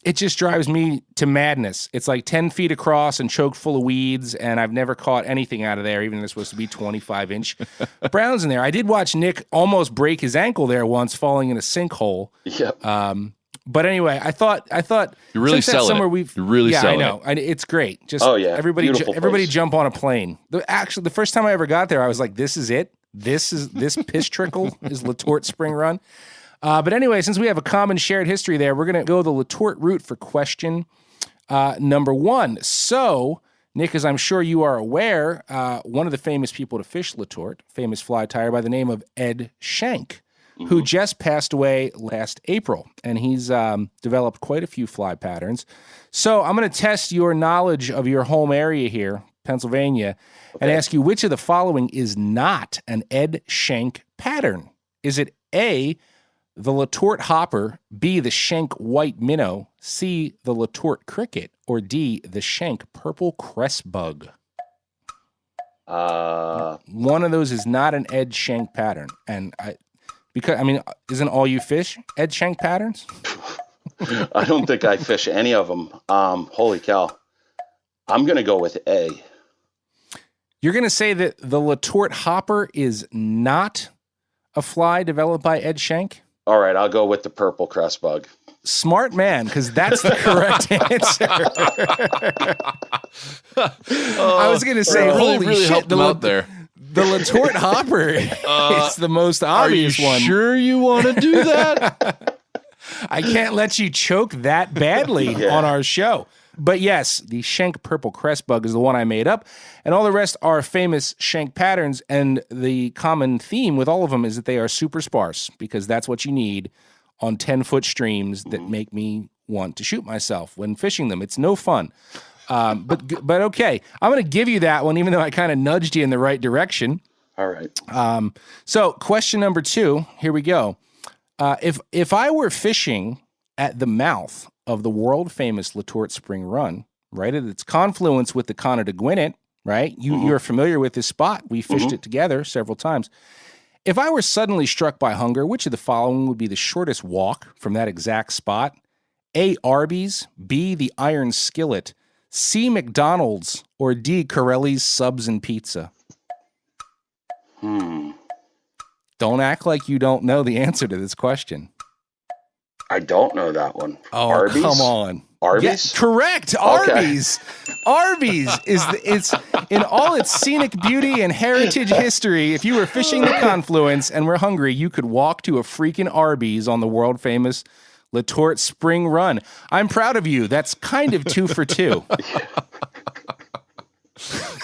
it just drives me to madness. It's like 10 feet across and choked full of weeds, and I've never caught anything out of there, even though there's supposed to be 25-inch browns in there. I did watch Nick almost break his ankle there once, falling in a sinkhole. Yep. But anyway, I thought you're really selling it. You're really selling it. I know. It's great. Just everybody jump on a plane. The first time I ever got there, I was like, this is it. This piss trickle is Letort Spring Run. But anyway, since we have a common shared history there, we're going to go the Letort route for question number one. So, Nick, as I'm sure you are aware, one of the famous people to fish Letort, famous fly tyer by the name of Ed Schenk, who just passed away last April. And he's developed quite a few fly patterns. So I'm going to test your knowledge of your home area here, Pennsylvania, and ask you which of the following is not an Ed Schenk pattern. Is it A, the Letort hopper, B, the Schenk white minnow, C, the Letort cricket, or D, the Schenk purple crest bug? One of those is not an Ed Schenk pattern. And isn't all you fish Ed Schenk patterns? I don't think I fish any of them. Holy cow. I'm going to go with A. You're going to say that the Letort hopper is not a fly developed by Ed Schenk? All right, I'll go with the purple crest bug. Smart man, because that's the correct answer. I was going to say, holy shit, helped him out there. The Letort hopper is the most obvious one. Are you sure you want to do that? I can't let you choke that badly on our show. But yes, the Schenk purple crest bug is the one I made up, and all the rest are famous Schenk patterns, and the common theme with all of them is that they are super sparse, because that's what you need on 10-foot streams that make me want to shoot myself when fishing them. It's no fun. But okay, I'm going to give you that one, even though I kind of nudged you in the right direction. All right. So question number 2, here we go. If I were fishing at the mouth of the world famous Letort Spring Run, right, at its confluence with the Cana de Gwinnett, right? You're familiar with this spot. We fished it together several times. If I were suddenly struck by hunger, which of the following would be the shortest walk from that exact spot? A, Arby's, B, the Iron Skillet, C, McDonald's, or D, Corelli's Subs and Pizza? Don't act like you don't know the answer to this question. I don't know that one. Oh, Arby's? come on. Arby's? Yeah, correct. Okay. Arby's. Arby's it's in all its scenic beauty and heritage history. If you were fishing the confluence and were hungry, you could walk to a freaking Arby's on the world famous Letort Spring Run. I'm proud of you. That's kind of 2 for 2.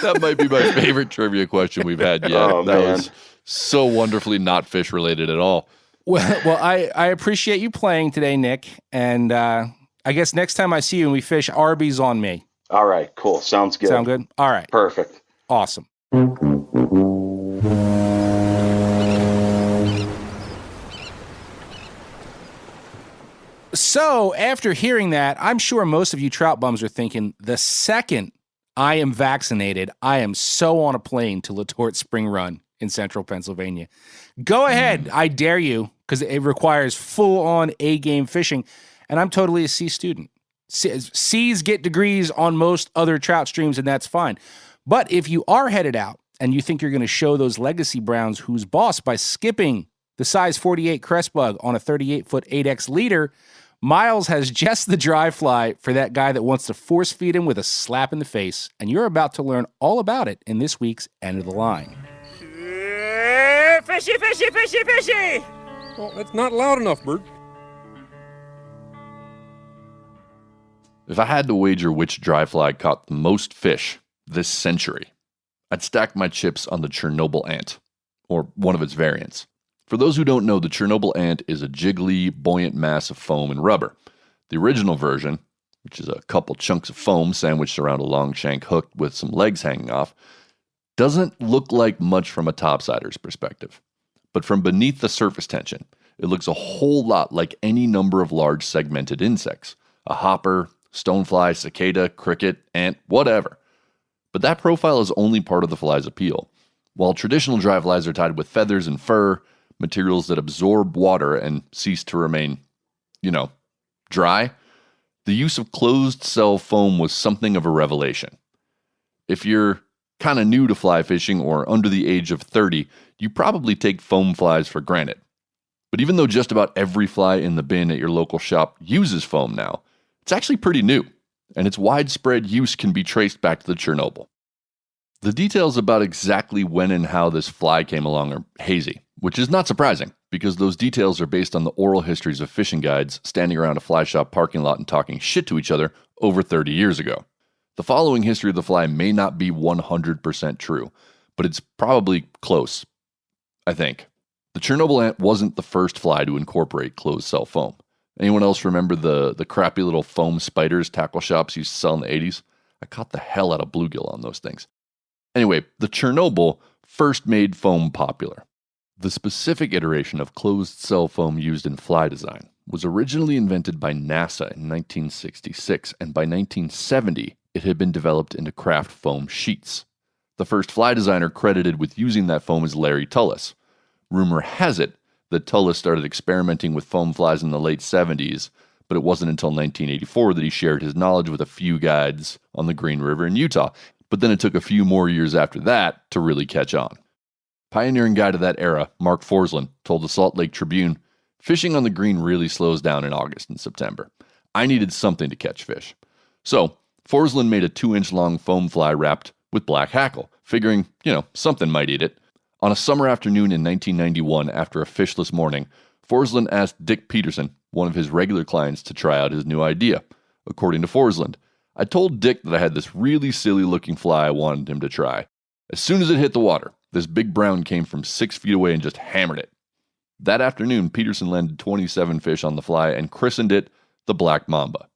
That might be my favorite trivia question we've had yet. Oh, that man. was so wonderfully not fish related at all. Well, I appreciate you playing today, Nick. And I guess next time I see you and we fish, Arby's on me. All right, cool. Sounds good. Sound good? All right. Perfect. Awesome. So after hearing that, I'm sure most of you trout bums are thinking, the second I am vaccinated, I am so on a plane to Letort Spring Run in central Pennsylvania. Go ahead. I dare you, because it requires full-on A-game fishing, and I'm totally a C student. C's get degrees on most other trout streams, and that's fine. But if you are headed out and you think you're going to show those legacy browns who's boss by skipping the size 48 crest bug on a 38-foot 8X leader, Miles has just the dry fly for that guy that wants to force feed him with a slap in the face, and you're about to learn all about it in this week's End of the Line. Fishy, fishy, fishy, fishy! Well, that's not loud enough, Bert. If I had to wager which dry fly caught the most fish this century, I'd stack my chips on the Chernobyl ant, or one of its variants. For those who don't know, the Chernobyl ant is a jiggly, buoyant mass of foam and rubber. The original version, which is a couple chunks of foam sandwiched around a long shank hook with some legs hanging off, doesn't look like much from a topsider's perspective. But from beneath the surface tension, it looks a whole lot like any number of large segmented insects. A hopper, stonefly, cicada, cricket, ant, whatever. But that profile is only part of the fly's appeal. While traditional dry flies are tied with feathers and fur, materials that absorb water and cease to remain, dry, the use of closed cell foam was something of a revelation. If you're kind of new to fly fishing or under the age of 30, you probably take foam flies for granted. But even though just about every fly in the bin at your local shop uses foam now, it's actually pretty new, and its widespread use can be traced back to the Chernobyl. The details about exactly when and how this fly came along are hazy, which is not surprising, because those details are based on the oral histories of fishing guides standing around a fly shop parking lot and talking shit to each other over 30 years ago. The following history of the fly may not be 100% true, but it's probably close, I think. The Chernobyl ant wasn't the first fly to incorporate closed cell foam. Anyone else remember the crappy little foam spiders tackle shops used to sell in the 80s? I caught the hell out of bluegill on those things. Anyway, the Chernobyl first made foam popular. The specific iteration of closed cell foam used in fly design was originally invented by NASA in 1966, and by 1970, it had been developed into craft foam sheets. The first fly designer credited with using that foam is Larry Tullis. Rumor has it that Tullis started experimenting with foam flies in the late 70s, but it wasn't until 1984 that he shared his knowledge with a few guides on the Green River in Utah. But then it took a few more years after that to really catch on. Pioneering guide of that era, Mark Forsland, told the Salt Lake Tribune, "Fishing on the Green really slows down in August and September. I needed something to catch fish." So, Forsland made a 2-inch long foam fly wrapped with black hackle, figuring, something might eat it. On a summer afternoon in 1991, after a fishless morning, Forsland asked Dick Peterson, one of his regular clients, to try out his new idea. According to Forsland, "I told Dick that I had this really silly-looking fly I wanted him to try. As soon as it hit the water, this big brown came from 6 feet away and just hammered it." That afternoon, Peterson landed 27 fish on the fly and christened it the black mamba.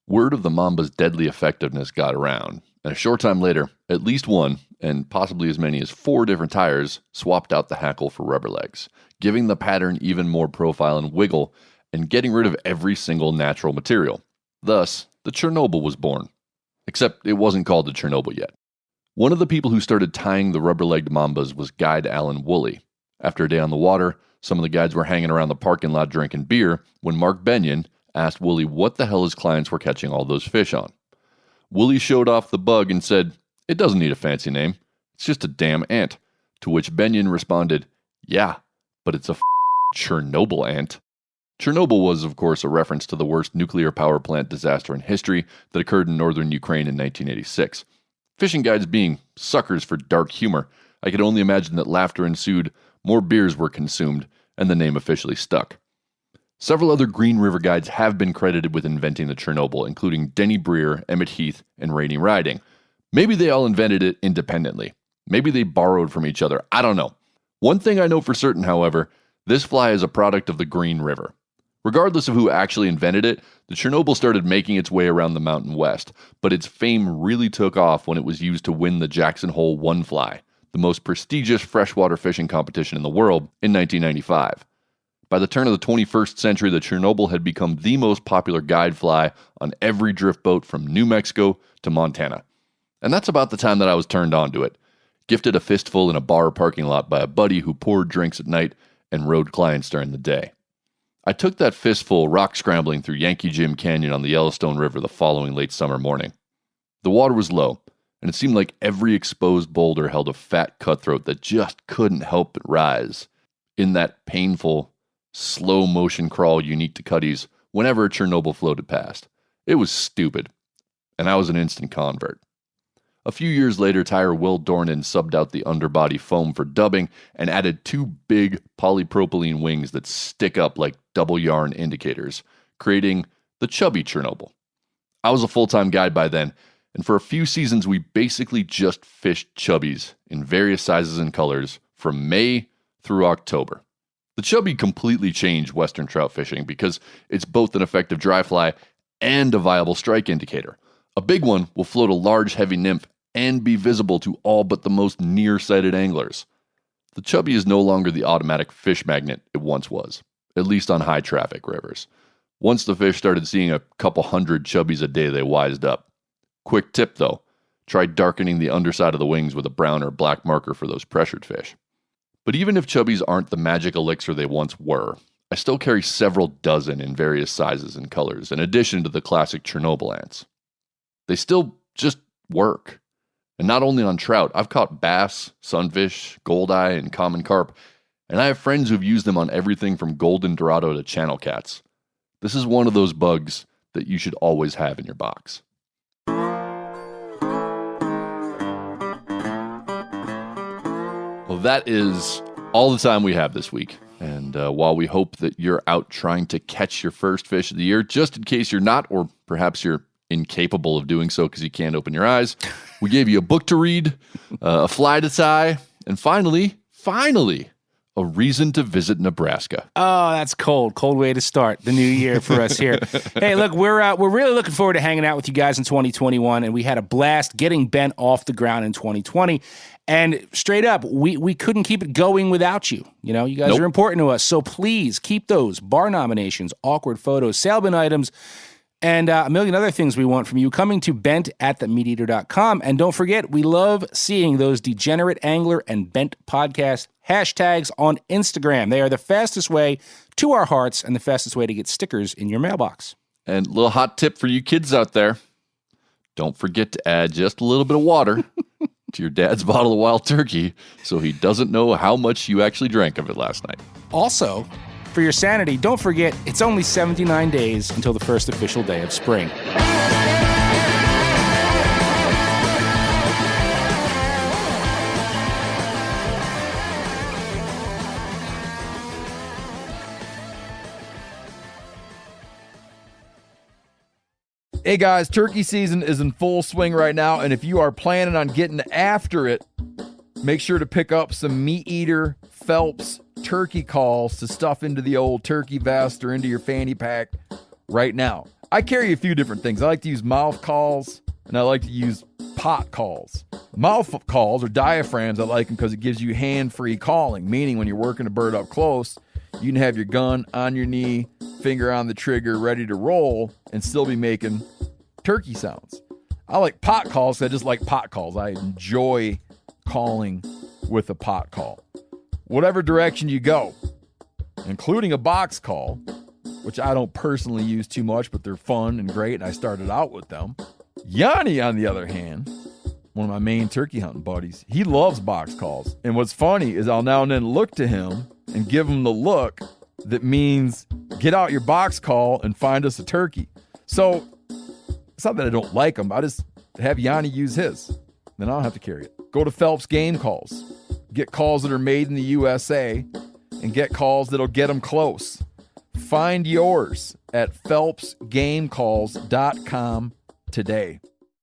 Word of the mamba's deadly effectiveness got around, and a short time later, at least one, and possibly as many as 4 different tires, swapped out the hackle for rubber legs, giving the pattern even more profile and wiggle, and getting rid of every single natural material. Thus, the Chernobyl was born. Except it wasn't called the Chernobyl yet. One of the people who started tying the rubber-legged mambas was Guide Alan Woolley. After a day on the water, some of the guides were hanging around the parking lot drinking beer when Mark Benyon asked Woolley what the hell his clients were catching all those fish on. Woolley showed off the bug and said, "It doesn't need a fancy name. It's just a damn ant." To which Benyon responded, "Yeah, but it's a Chernobyl ant." Chernobyl was, of course, a reference to the worst nuclear power plant disaster in history that occurred in northern Ukraine in 1986. Fishing guides being suckers for dark humor, I could only imagine that laughter ensued, more beers were consumed, and the name officially stuck. Several other Green River guides have been credited with inventing the Chernobyl, including Denny Breer, Emmett Heath, and Rainey Riding. Maybe they all invented it independently. Maybe they borrowed from each other. I don't know. One thing I know for certain, however, this fly is a product of the Green River. Regardless of who actually invented it, the Chernobyl started making its way around the Mountain West, but its fame really took off when it was used to win the Jackson Hole One Fly, the most prestigious freshwater fishing competition in the world, in 1995. By the turn of the 21st century, the Chernobyl had become the most popular guide fly on every drift boat from New Mexico to Montana. And that's about the time that I was turned on to it, gifted a fistful in a bar parking lot by a buddy who poured drinks at night and rode clients during the day. I took that fistful rock scrambling through Yankee Jim Canyon on the Yellowstone River the following late summer morning. The water was low, and it seemed like every exposed boulder held a fat cutthroat that just couldn't help but rise in that painful, slow motion crawl unique to cutties whenever a Chernobyl floated past. It was stupid, and I was an instant convert. A few years later, tyer Will Dornan subbed out the underbody foam for dubbing and added 2 big polypropylene wings that stick up like double yarn indicators, creating the chubby Chernobyl. I was a full-time guide by then, and for a few seasons we basically just fished chubbies in various sizes and colors from May through October. The chubby completely changed western trout fishing because it's both an effective dry fly and a viable strike indicator. A big one will float a large, heavy nymph and be visible to all but the most nearsighted anglers. The chubby is no longer the automatic fish magnet it once was, at least on high-traffic rivers. Once the fish started seeing a couple hundred chubbies a day, they wised up. Quick tip, though. Try darkening the underside of the wings with a brown or black marker for those pressured fish. But even if chubbies aren't the magic elixir they once were, I still carry several dozen in various sizes and colors, in addition to the classic Chernobyl ants. They still just work. And not only on trout, I've caught bass, sunfish, goldeye, and common carp, and I have friends who've used them on everything from golden dorado to channel cats. This is one of those bugs that you should always have in your box. Well, that is all the time we have this week. And while we hope that you're out trying to catch your first fish of the year, just in case you're not, or perhaps you're incapable of doing so because you can't open your eyes, we gave you a book to read, a fly to tie, and finally, a reason to visit Nebraska. Oh, that's cold. Cold way to start the new year for us here. Hey, look, we're really looking forward to hanging out with you guys in 2021, and we had a blast getting Bent off the ground in 2020. And straight up, we couldn't keep it going without you. You know, you guys are important to us. So please keep those bar nominations, awkward photos, sale bin items, and a million other things we want from you coming to bent@themeateater.com. And don't forget, we love seeing those Degenerate Angler and Bent Podcast hashtags on Instagram. They are the fastest way to our hearts and the fastest way to get stickers in your mailbox. And a little hot tip for you kids out there. Don't forget to add just a little bit of water to your dad's bottle of wild turkey so he doesn't know how much you actually drank of it last night. Also, for your sanity, don't forget, it's only 79 days until the first official day of spring. Hey guys, turkey season is in full swing right now, and if you are planning on getting after it, make sure to pick up some Meat Eater Phelps turkey calls to stuff into the old turkey vest or into your fanny pack right now. I carry a few different things. I like to use mouth calls, and I like to use pot calls. Mouth calls or diaphragms, I like them because it gives you hand-free calling, meaning when you're working a bird up close, you can have your gun on your knee, finger on the trigger, ready to roll, and still be making turkey sounds. I like pot calls because I just like pot calls. I enjoy calling with a pot call. Whatever direction you go, including a box call, which I don't personally use too much, but they're fun and great, and I started out with them. Yanni, on the other hand, one of my main turkey hunting buddies, he loves box calls. And what's funny is I'll now and then look to him and give him the look that means get out your box call and find us a turkey. So it's not that I don't like him. I just have Yanni use his. Then I don't have to carry it. Go to Phelps Game Calls. Get calls that are made in the USA and get calls that'll get them close. Find yours at phelpsgamecalls.com today.